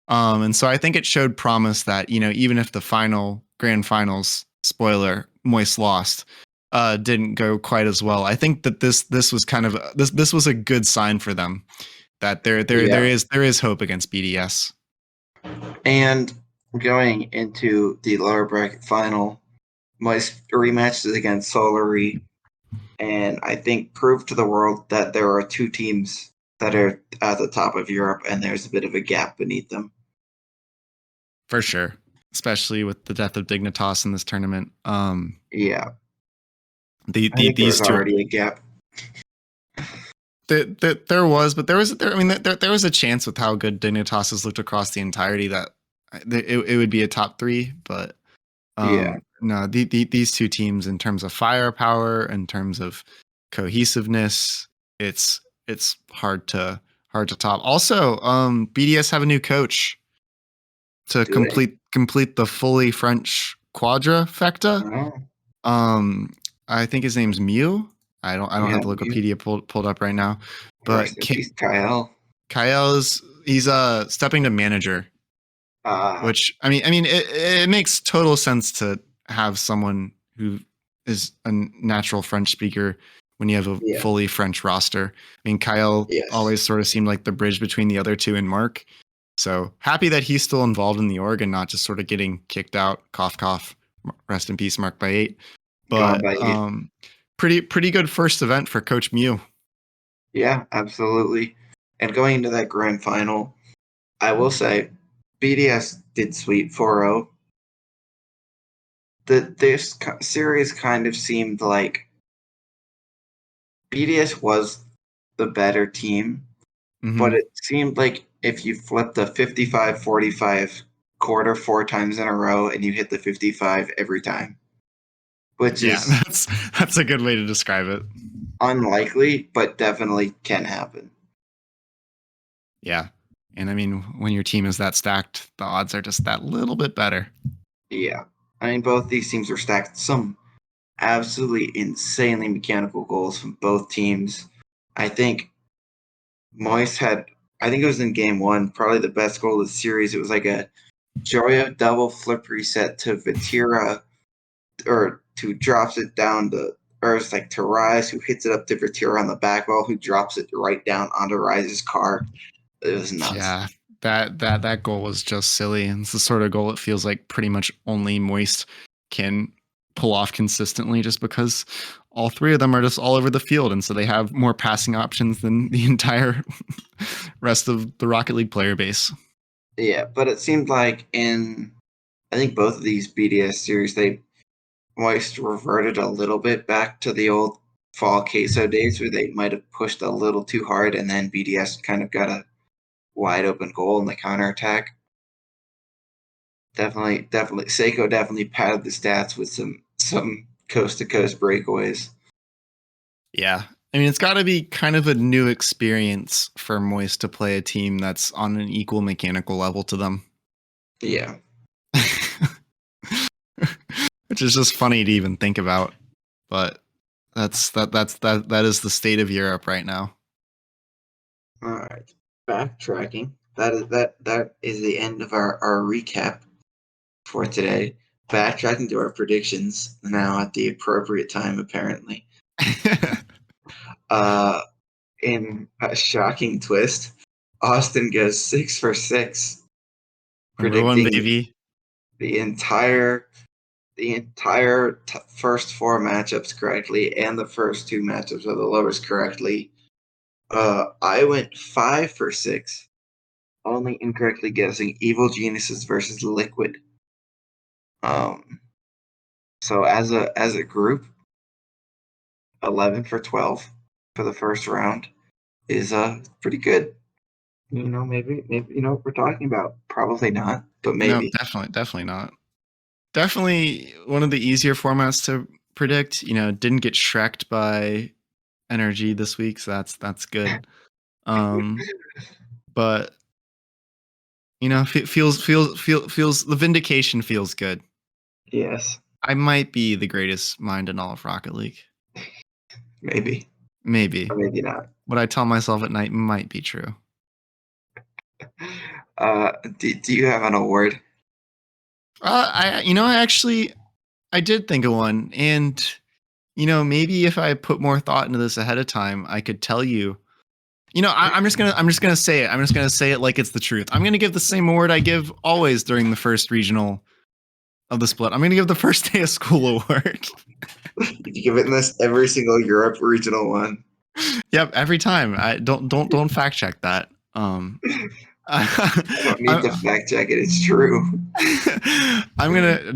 And so I think it showed promise that, even if the final grand finals, spoiler, Moist lost, didn't go quite as well. I think that this was kind of this was a good sign for them that there is hope against BDS. And going into the lower bracket final, Moist rematches against Solary, and I think proved to the world that there are 2 teams that are at the top of Europe, and there's a bit of a gap beneath them. For sure, especially with the death of Dignitas in this tournament. Yeah, The I think there these was two, already a gap. there was, but there was there was a chance with how good Dignitas has looked across the entirety that it would be a top 3, but Yeah, no, these two teams in terms of firepower, in terms of cohesiveness, it's hard to top. Also, BDS have a new coach to do they? complete the fully French quadrifecta. Oh, Um, I think his name's Mew. I don't yeah, have the Wikipedia pulled up right now, rest but in peace, Kyle. Kyle is he's stepping to manager, Uh, which I mean it makes total sense to have someone who is a natural French speaker when you have a Yeah. fully French roster. I mean, Kyle Yes. always sort of seemed like the bridge between the other two and Mark. So happy that he's still involved in the org and not just sort of getting kicked out. Cough, cough. Rest in peace, Mark by 8. Gone But by 8. pretty good first event for Coach Mew. Yeah, absolutely. And going into that grand final, I will say BDS did sweep 4-0. This series kind of seemed like BDS was the better team, but Mm-hmm. it seemed like if you flipped the 55-45 quarter 4 times in a row and you hit the 55 every time, which Yeah, is that's a good way to describe it. unlikely, but definitely can happen. Yeah. And I mean, when your team is that stacked, the odds are just that little bit better. Yeah. I mean, both these teams are stacked. Some absolutely insanely mechanical goals from both teams. I think Moist had, I think it was in game 1, probably the best goal of the series. It was like a Joya double flip reset to Vatira, or who drops it down to, or it's like to Rise, who hits it up to Vatira on the back wall, who drops it right down onto Rise's car. It was nuts. Yeah, that goal was just silly. And it's the sort of goal it feels like pretty much only Moist can pull off consistently, just because all three of them are just all over the field, and so they have more passing options than the entire rest of the Rocket League player base. Yeah, but it seemed like in, I think both of these BDS series, they Moist reverted a little bit back to the old fall queso days where they might have pushed a little too hard, and then BDS kind of got a wide open goal in the counterattack. Definitely, Seiko definitely padded the stats with some coast to coast breakaways. Yeah. I mean, it's got to be kind of a new experience for Moist to play a team that's on an equal mechanical level to them. Yeah. Which is just funny to even think about. But that is the state of Europe right now. All right. Backtracking. That is the end of our recap for today. Backtracking to our predictions now at the appropriate time, apparently. In a shocking twist, Austin goes 6 for 6, Number one, predicting baby. the first 4 matchups correctly and the first 2 matchups of the lowest correctly. I went 5 for 6, only incorrectly guessing Evil Geniuses versus Liquid. So as a group, 11 for 12 for the first round is pretty good. Maybe you know what we're talking about. Probably not, but No, maybe. definitely not. Definitely one of the easier formats to predict. Didn't get shreked by energy this week, so that's good. But feels the vindication feels good. Yes, I might be the greatest mind in all of Rocket League. maybe, Maybe. or maybe not. What I tell myself at night might be true. Do you have an award? I did think of one, and maybe if I put more thought into this ahead of time, I could tell you. I'm just gonna say it. I'm just gonna say it like it's the truth. I'm gonna give the same award I give always during the first regional of the split. I'm gonna give the first day of school award. You give it in this every single Europe regional one. Yep, every time. I don't fact check that. I don't need to fact check it. It's true.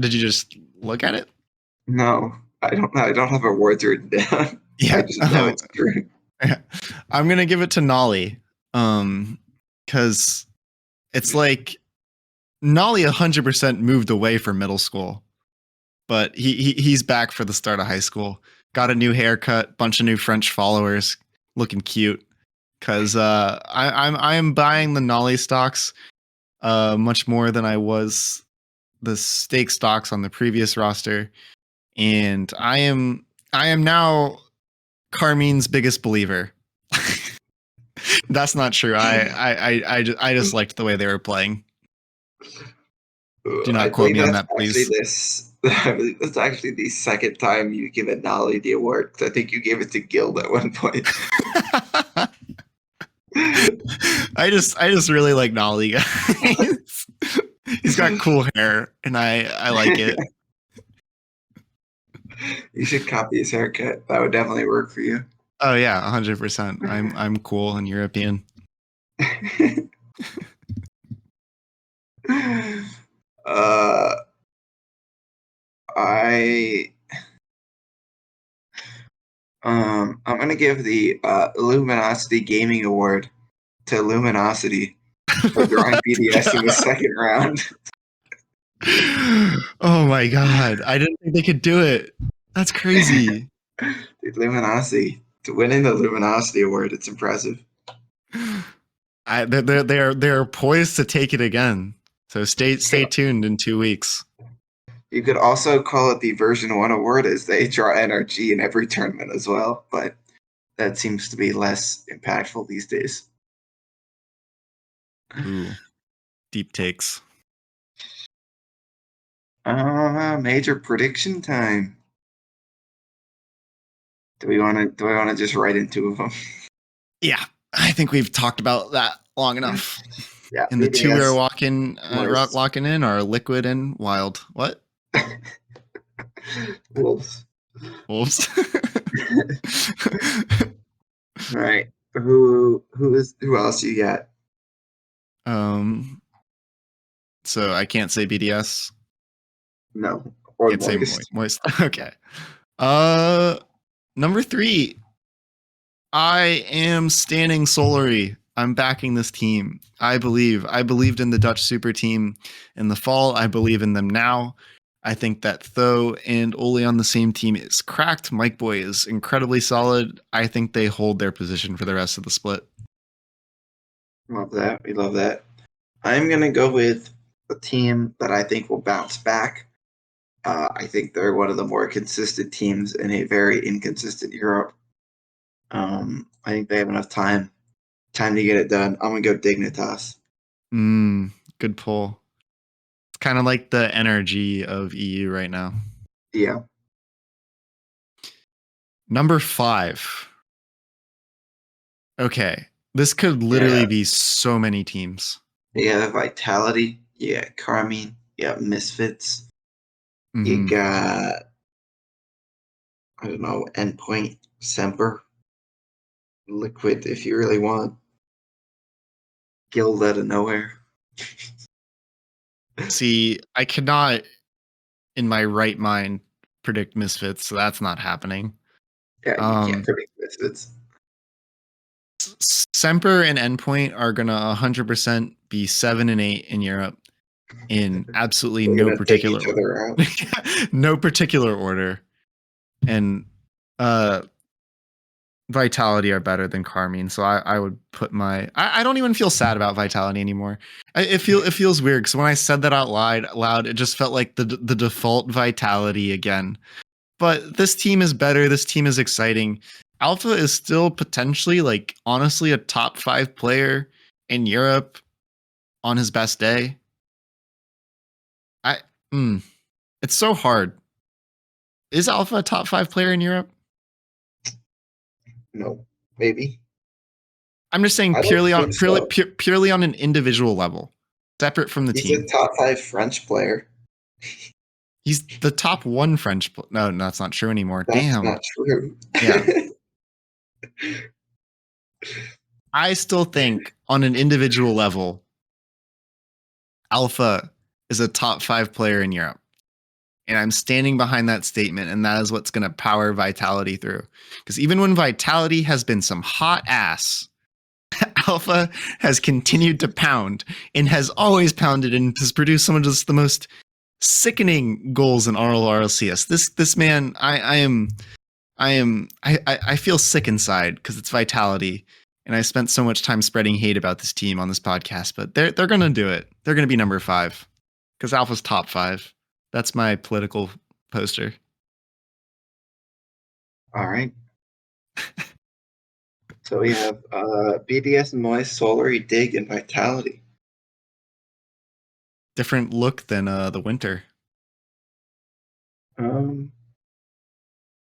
Did you just look at it? No, I don't. I don't have awards written down. Yeah. I just know it's true. I'm gonna give it to Nolly, because it's like Nolly 100% moved away from middle school, but he's back for the start of high school. Got a new haircut, bunch of new French followers, looking cute. Because I am buying the Nolly stocks much more than I was the stake stocks on the previous roster, and I am now Carmine's biggest believer. That's not true. I just liked the way they were playing. Do I not quote believe me on that's that, actually please. this. I believe that's actually the second time you give it Nolly the award. 'Cause I think you gave it to Guild at one point. I just really like Nolly, guys. He's got cool hair, and I like it. You should copy his haircut. That would definitely work for you. Oh yeah, 100%. I'm cool and European. uh, I I'm gonna give the Luminosity Gaming Award to Luminosity for drawing BDS in the second round. Oh my god, I didn't think they could do it. That's crazy. Dude, Luminosity to winning the Luminosity Award, it's impressive. They're poised to take it again. So stay tuned in 2 weeks. You could also call it the version 1 award as they draw NRG in every tournament as well, but that seems to be less impactful these days. Ooh, deep takes. Major prediction time. Do we want to just write into them? Yeah, I think we've talked about that long enough. Yeah, And the two we're Moist. locking in are Liquid and Wild. What? Wolves. Wolves. All right. Who else you got? So I can't say BDS. No. Or Can't say Moist. Moist. Okay. Number 3. I am standing Solary. I'm backing this team. I believed in the Dutch super team in the fall. I believe in them now. I think that Tho and Oli on the same team is cracked. Mike Boy is incredibly solid. I think they hold their position for the rest of the split. Love that. We love that. I'm going to go with a team that I think will bounce back. I think they're one of the more consistent teams in a very inconsistent Europe. I think they have enough time to get it done. I'm going to go Dignitas. Good pull. It's kind of like the energy of EU right now. Yeah. Number 5. Okay. This could literally be so many teams. Yeah, Vitality. Yeah, Carmine. Yeah, Misfits. You got, I don't know, Endpoint, Semper, Liquid if you really want. Guild out of nowhere. See, I cannot, in my right mind, predict Misfits, so that's not happening. Yeah, you can't predict Misfits. Semper and Endpoint are gonna 100% be 7 and 8 in Europe in absolutely They're no gonna take particular each other out. no particular order. And Vitality are better than Carmine, so I would put I don't even feel sad about Vitality anymore. It feels weird because when I said that out loud, it just felt like the default Vitality again. But this team is better. This team is exciting. Alpha is still potentially, like, honestly, a top 5 player in Europe on his best day. It's so hard. Is Alpha a top 5 player in Europe? No, maybe. I'm just saying I don't think so. purely on an individual level, separate from the He's team. a top 5 French player. He's the top 1 French. No, that's not true anymore. That's Damn. not true. Yeah. I still think on an individual level, Alpha is a top 5 player in Europe. And I'm standing behind that statement, and that is what's going to power Vitality through. Because even when Vitality has been some hot ass, Alpha has continued to pound and has always pounded and has produced some of just the most sickening goals in RLCS. This man, I feel sick inside because it's Vitality, and I spent so much time spreading hate about this team on this podcast. But they're gonna do it. They're gonna be number 5 because Alpha's top 5. That's my political poster. All right. So we have BDS, Moist, Solary, Dig, and Vitality. different look than the winter.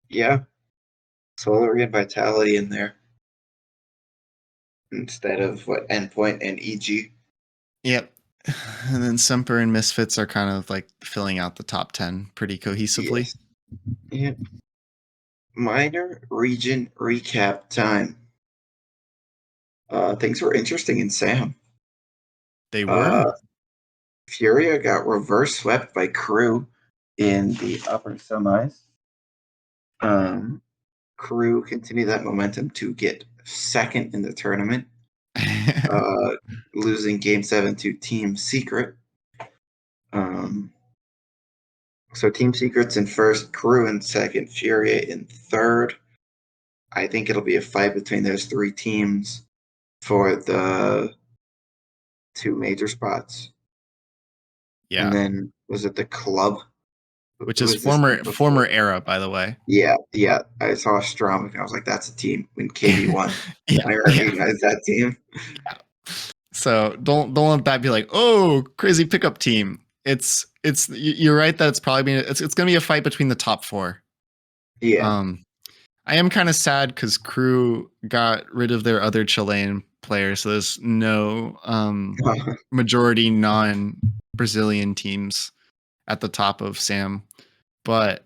Yeah, solar and vitality in there instead of what endpoint and EG. Yep. And then Semper and Misfits are kind of like filling out the top 10 pretty cohesively. Yes. Yep. Minor region recap time. Things were interesting in Sam. They were. Furia got reverse swept by Crew in the upper semis. Crew continued that momentum to get second in the tournament, losing Game 7 to Team Secret. So Team Secret's in first, Crew in second, Furia in third. I think it'll be a fight between those three teams for the two major spots. Yeah. And then was it the club? Which Who is was this team former before? era, by the way. Yeah. I saw Strom and I was like, that's a team when KD won. Yeah. I recognized that team. Yeah. So don't let that be like, oh, crazy pickup team. You're right that it's probably it's gonna be a fight between the top four. Yeah. I am kind of sad because Crew got rid of their other Chilean players, so there's no majority non-Brazilian teams at the top of Sam. But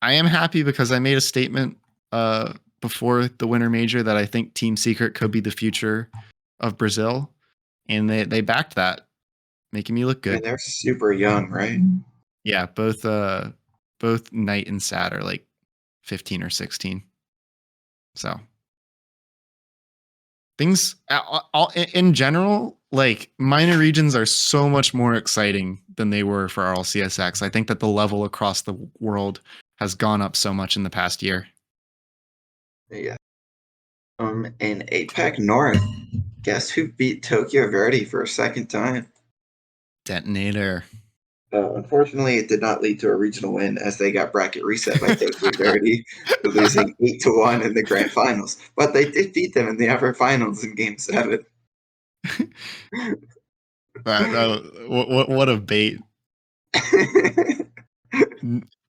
I am happy because I made a statement before the Winter Major that I think Team Secret could be the future of Brazil, and they backed that, making me look good. And they're super young, right? Yeah, both Knight and Sad are like 15 or 16. So things in general, like minor regions are so much more exciting than they were for RLCSX. I think that the level across the world has gone up so much in the past year. Yeah. In APAC North, guess who beat Tokyo Verdy for a second time? Detonator. Unfortunately, it did not lead to a regional win as they got bracket reset by Tokyo Verdy, losing 8-1 in the grand finals. But they did beat them in the upper finals in Game 7. What a bait.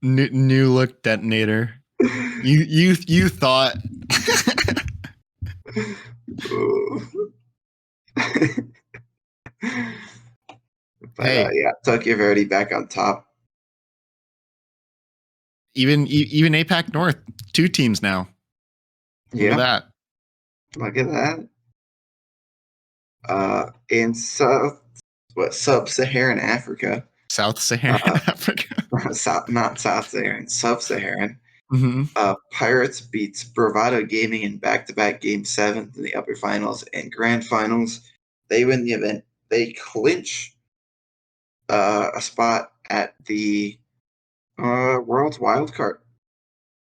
New look Detonator. You thought. But yeah, Tokyo Verdy back on top. Even APAC North, 2 teams now. Look at that. Look at that. In sub-Saharan Africa. South Saharan Africa. Not South-Saharan, sub-Saharan. Mm-hmm. Pirates beats Bravado Gaming in back-to-back Game 7 in the upper finals and grand finals. They win the event. They clinch a spot at the World's Wild Card.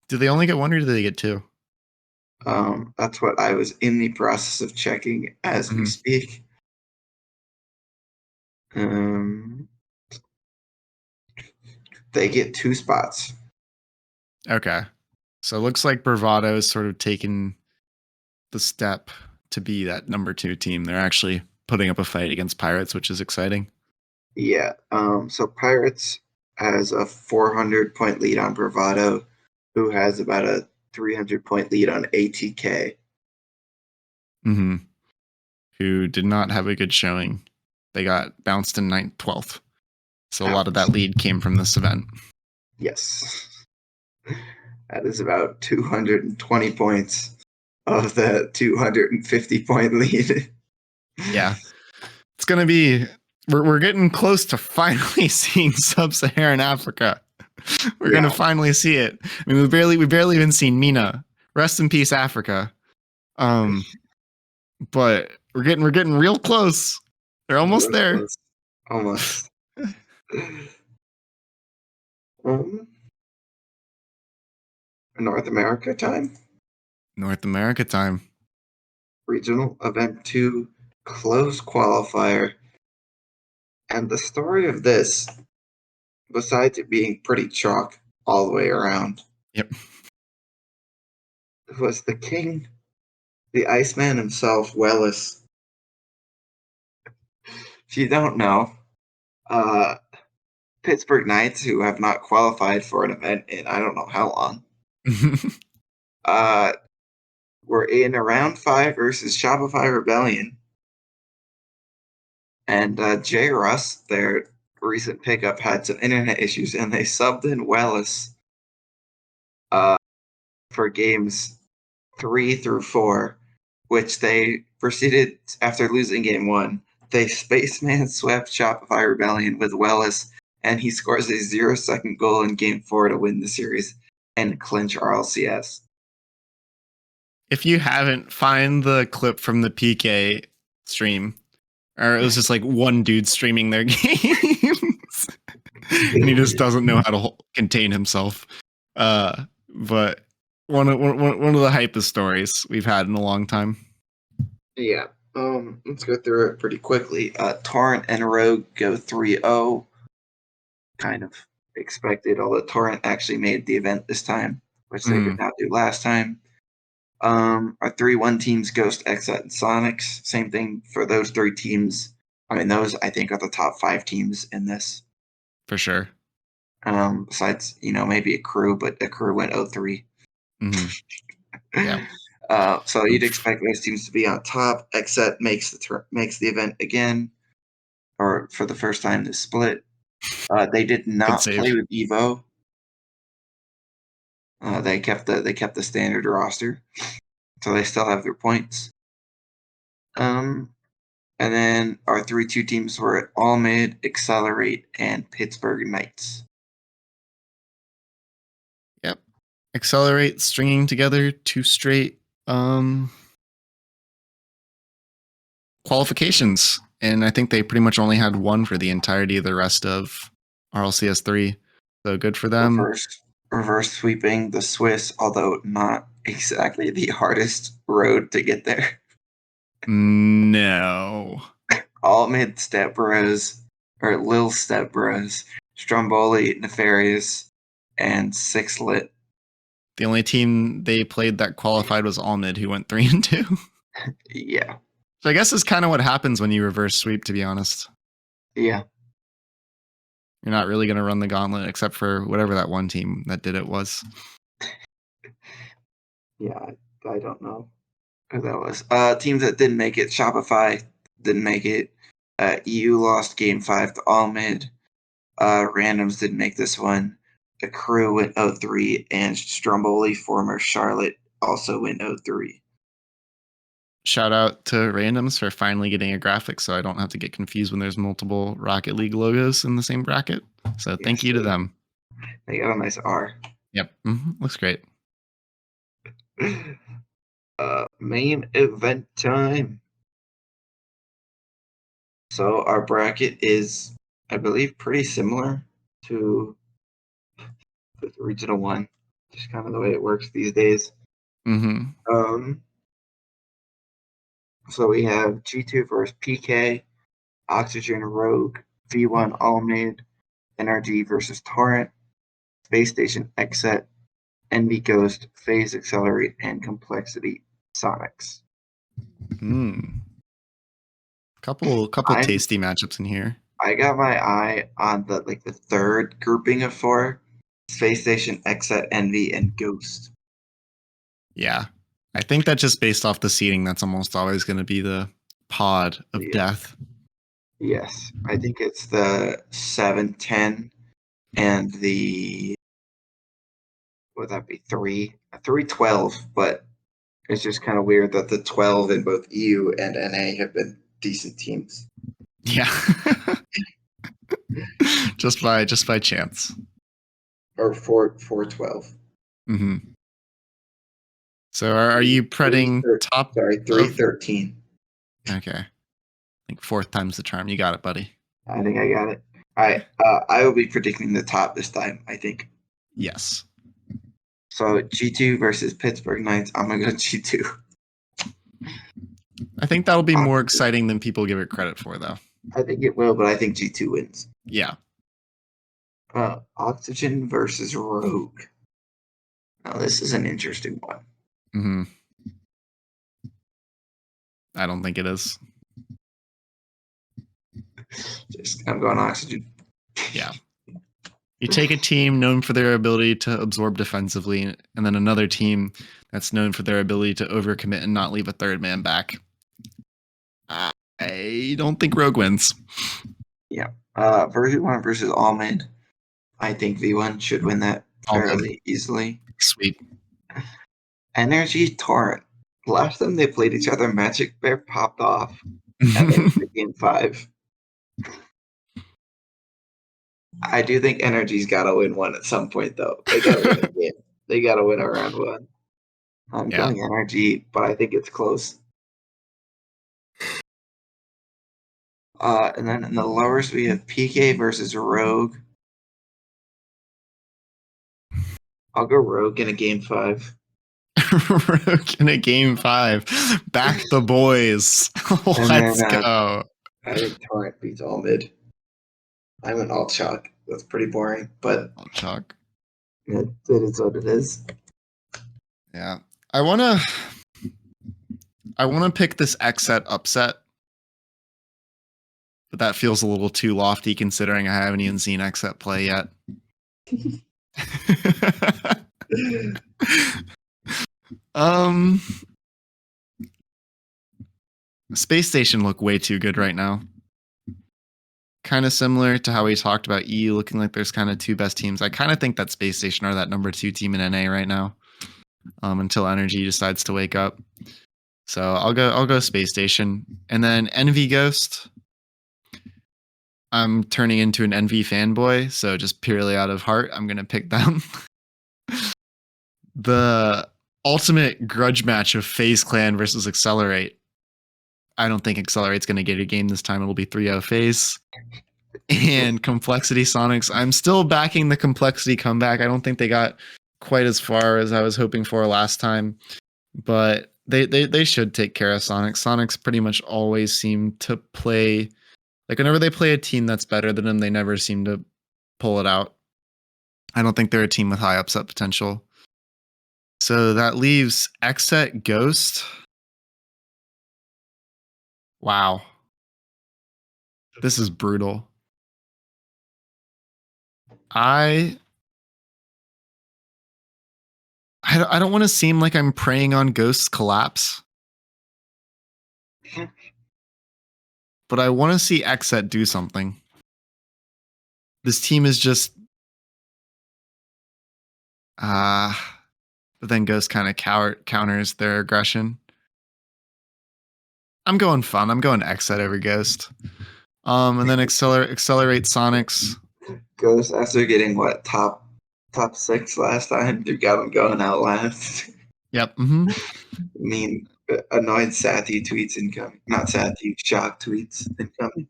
Do they only get 1 or do they get 2? That's what I was in the process of checking as we speak. They get 2 spots. Okay. So it looks like Bravado is sort of taking the step to be that number 2 team. They're actually putting up a fight against Pirates, which is exciting. Yeah. So Pirates has a 400-point lead on Bravado, who has about a 300-point lead on ATK. Mm-hmm. Who did not have a good showing. They got bounced in 9th, 12th. So a lot of that lead came from this event. Yes. That is about 220 points of the 250-point lead. Yeah. It's going to be... We're getting close to finally seeing sub-Saharan Africa. We're going to finally see it. I mean, we barely even seen Mina. Rest in peace, Africa. But we're getting real close. They're almost there. Close. Almost. North America time. North America time. Regional Event 2 close qualifier. And the story of this, besides it being pretty chalk all the way around, Yep, was the king, the Iceman himself, Wellis. If you don't know, Uh, Pittsburgh Knights, who have not qualified for an event in I don't know how long, uh, were in a round 5 versus Shopify Rebellion. And J. Russ, their recent pickup, had some internet issues, and they subbed in Wellis uh, for games 3 through 4, which they proceeded after losing game 1. They spaceman swept Shopify Rebellion with Wellis, and he scores a 0-second goal in game 4 to win the series and clinch RLCS. If you haven't, find the clip from the PK stream. Or it was just like one dude streaming their games. And he just doesn't know how to contain himself. But one of the hypest stories we've had in a long time. Yeah. Let's go through it pretty quickly. Torrent and Rogue go 3-0. Kind of expected, although Torrent actually made the event this time, which they did not do last time. Our 3-1 teams, Ghost, Exet, and Sonics. Same thing for those 3 teams. I mean, those, I think, are the top 5 teams in this. For sure. Besides, maybe a crew, but a crew went 0-3. Yeah. So you'd expect those teams to be on top. Exet makes the event again, or for the first time this split. They did not play with Evo. They kept the standard roster, so they still have their points. And then our 3-2 teams were at All Mid, Accelerate, and Pittsburgh Knights. Yep. Accelerate, stringing together 2 straight qualifications. And I think they pretty much only had 1 for the entirety of the rest of RLCS 3. So good for them. Reverse sweeping the Swiss, although not exactly the hardest road to get there. No. All Mid, Step Bros, or Lil Step Bros, Stromboli, Nefarious, and Six Lit. The only team they played that qualified was Almid, who went 3-2. Yeah. So I guess it's kind of what happens when you reverse sweep, to be honest. Yeah. You're not really going to run the gauntlet, except for whatever that one team that did it was. Yeah, I don't know who that was. Teams that didn't make it, Shopify didn't make it. EU lost game 5 to All Mid. Randoms didn't make this one. The crew went 0-3, and Stromboli, former Charlotte, also went 0-3. Shout out to Randoms for finally getting a graphic so I don't have to get confused when there's multiple Rocket League logos in the same bracket. So thank you to them. They got a nice R. Yep. Looks great. Main event time. So our bracket is, I believe, pretty similar to the regional one. Just kind of the way it works these days. So we have G2 versus PK, Oxygen Rogue, V1 All Mid, NRG versus Torrent, Space Station Exet, Envy Ghost, Phase Accelerate, and Complexity Sonics. Couple tasty matchups in here. I got my eye on the third grouping of 4: Space Station, Exet, Envy, and Ghost. Yeah. I think that just based off the seeding, that's almost always going to be the pod of death. Yes. I think it's the 7-10 and the, would that be 3-12, but it's just kind of weird that the 12 in both EU and NA have been decent teams. Yeah. just by chance. Or 4-12. So are you pretting top? Sorry, 3-13. Okay. I think 4th time's the charm. You got it, buddy. I think I got it. I will be predicting the top this time, I think. Yes. So G2 versus Pittsburgh Knights. I'm gonna go G2. I think that'll be more exciting than people give it credit for, though. I think it will, but I think G2 wins. Yeah. Oxygen versus Rogue. Now this is an interesting one. I don't think it is. I'm going oxygen. Yeah. You take a team known for their ability to absorb defensively, and then another team that's known for their ability to overcommit and not leave a third man back. I don't think Rogue wins. Yeah. V1 versus All Mid. I think V1 should win that fairly easily. Sweet. Energy Torrent. Last time they played each other, Magic Bear popped off at game 5. I do think Energy's got to win one at some point, though. They got to win a game. They got to win a round 1. I'm going Energy, but I think it's close. And then in the lowers, we have PK versus Rogue. I'll go Rogue in a game 5. Rogue in a game 5. Back the boys. Let's go. I think Torrent beats All Mid. I went all chalk. That's pretty boring, but all chalk. It is what it is. Yeah. I wanna pick this X set upset. But that feels a little too lofty considering I haven't even seen X set play yet. Space Station look way too good right now. Kind of similar to how we talked about EU looking like there's kind of two best teams. I kind of think that Space Station are that number 2 team in NA right now. Until Energy decides to wake up. So I'll go Space Station. And then Envy Ghost. I'm turning into an Envy fanboy, so just purely out of heart, I'm gonna pick them. The ultimate grudge match of FaZe Clan versus Accelerate. I don't think Accelerate's gonna get a game this time. It'll be 3-0 FaZe. And Complexity Sonics. I'm still backing the Complexity comeback. I don't think they got quite as far as I was hoping for last time, but they should take care of Sonics. Sonics pretty much always seem to play. Like, whenever they play a team that's better than them, they never seem to pull it out. I don't think they're a team with high upset potential. So that leaves Xset Ghost. Wow. This is brutal. I don't want to seem like I'm preying on Ghost's collapse. But I want to see Xset do something. This team is just but then Ghost kind of counters their aggression. I'm going fun. I'm going Xset over Ghost. And then accelerate Sonics. Ghost after getting what top 6 last time, they got him going out last. Yep. Mm-hmm. I mean, annoyed Sathi tweets incoming. Not Sathi, shock tweets incoming.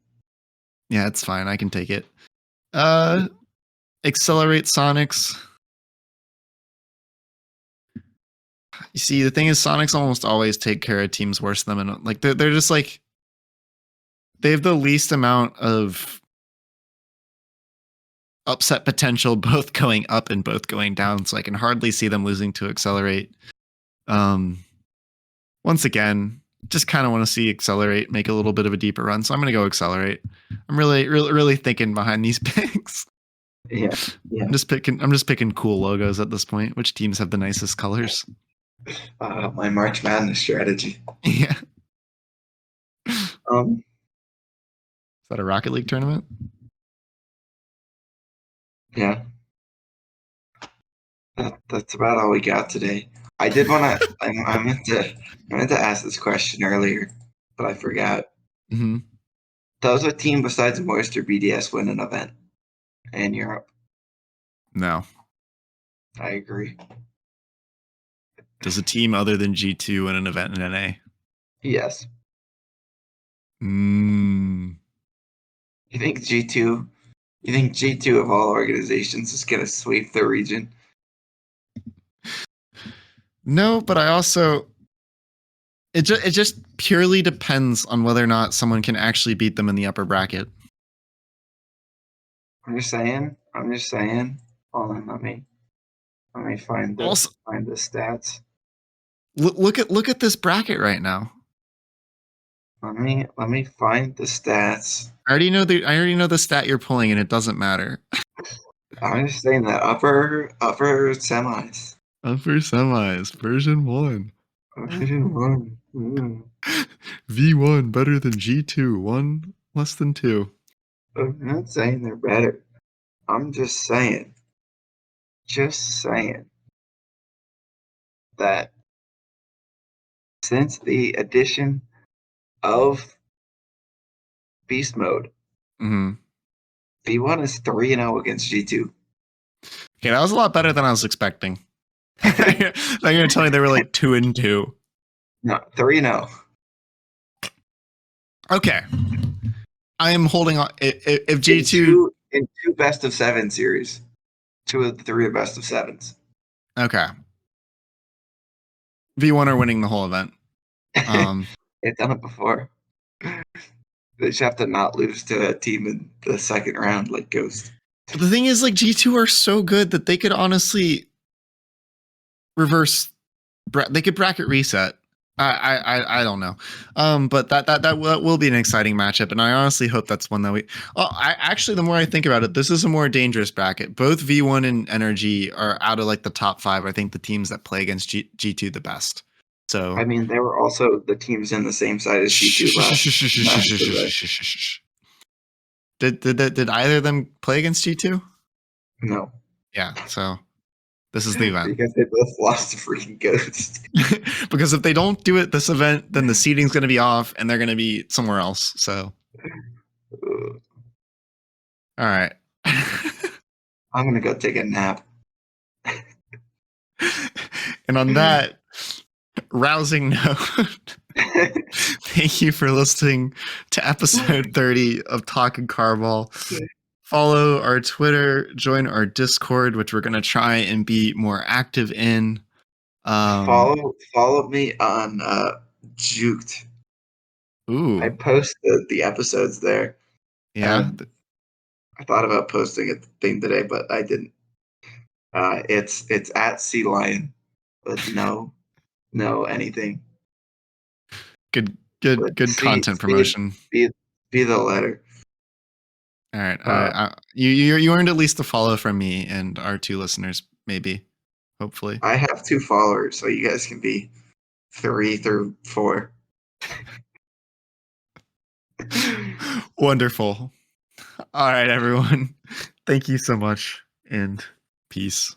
Yeah, it's fine. I can take it. Accelerate Sonics. You see, the thing is, Sonics almost always take care of teams worse than them, and like they're just like they have the least amount of upset potential, both going up and both going down. So I can hardly see them losing to Accelerate. Once again, just kind of want to see Accelerate make a little bit of a deeper run. So I'm going to go Accelerate. I'm really thinking behind these picks. Yeah. I'm just picking cool logos at this point. Which teams have the nicest colors? My March Madness strategy. Yeah. Is that a Rocket League tournament? Yeah. That's about all we got today. I did want to. I meant to ask this question earlier, but I forgot. Mm-hmm. Does a team besides Moist or BDS win an event in Europe? No. I agree. Does a team other than G2 win an event in NA? Yes. You think G2? You think G2 of all organizations is gonna sweep the region? No, but I also it just purely depends on whether or not someone can actually beat them in the upper bracket. I'm just saying. Hold on, let me find the stats. Look at this bracket right now. Let me find the stats. I already know the stat you're pulling, and it doesn't matter. I'm just saying that upper semis. Upper semis, version 1. Division one. V1 better than G2, 1 less than 2. I'm not saying they're better. I'm just saying that since the addition of Beast Mode, Mm-hmm. V1 is 3-0 against G2. Okay, that was a lot better than I was expecting. They're going to tell me they were like 2-2. No, 3-0. Okay. I am holding on. If In G2. two best of 7 series. 2 of the 3 are best of 7s. Okay. V1 are winning the whole event. They've done it before. They just have to not lose to a team in the second round like Ghost. But the thing is, like, G2 are so good that they could honestly reverse. They could bracket reset. I don't know, but that will be an exciting matchup, and I honestly hope that's one that we. Oh, I actually, the more I think about it, this is a more dangerous bracket. Both V1 and Energy are out of like the top 5. I think the teams that play against G2 the best. So I mean, they were also the teams in the same side as G2 last event. Did either of them play against G2? No, Yeah, so this is the event. because they both lost to freaking Ghost. Because if they don't do it this event, then the seating's going to be off and they're going to be somewhere else. So, all right. I'm gonna go take a nap. And on that rousing note, thank you for listening to episode 30 of Talkin Carball. Follow our Twitter, join our Discord, which we're going to try and be more active in. Follow me on Juked. Ooh. I post the episodes there. Yeah. I thought about posting a thing today, but I didn't. It's at Sea Lion, but no anything. Good But content promotion. be the letter. All right. You earned at least a follow from me and our 2 listeners, maybe, hopefully. I have 2 followers, so you guys can be 3 through 4. Wonderful. All right, everyone. Thank you so much, and peace.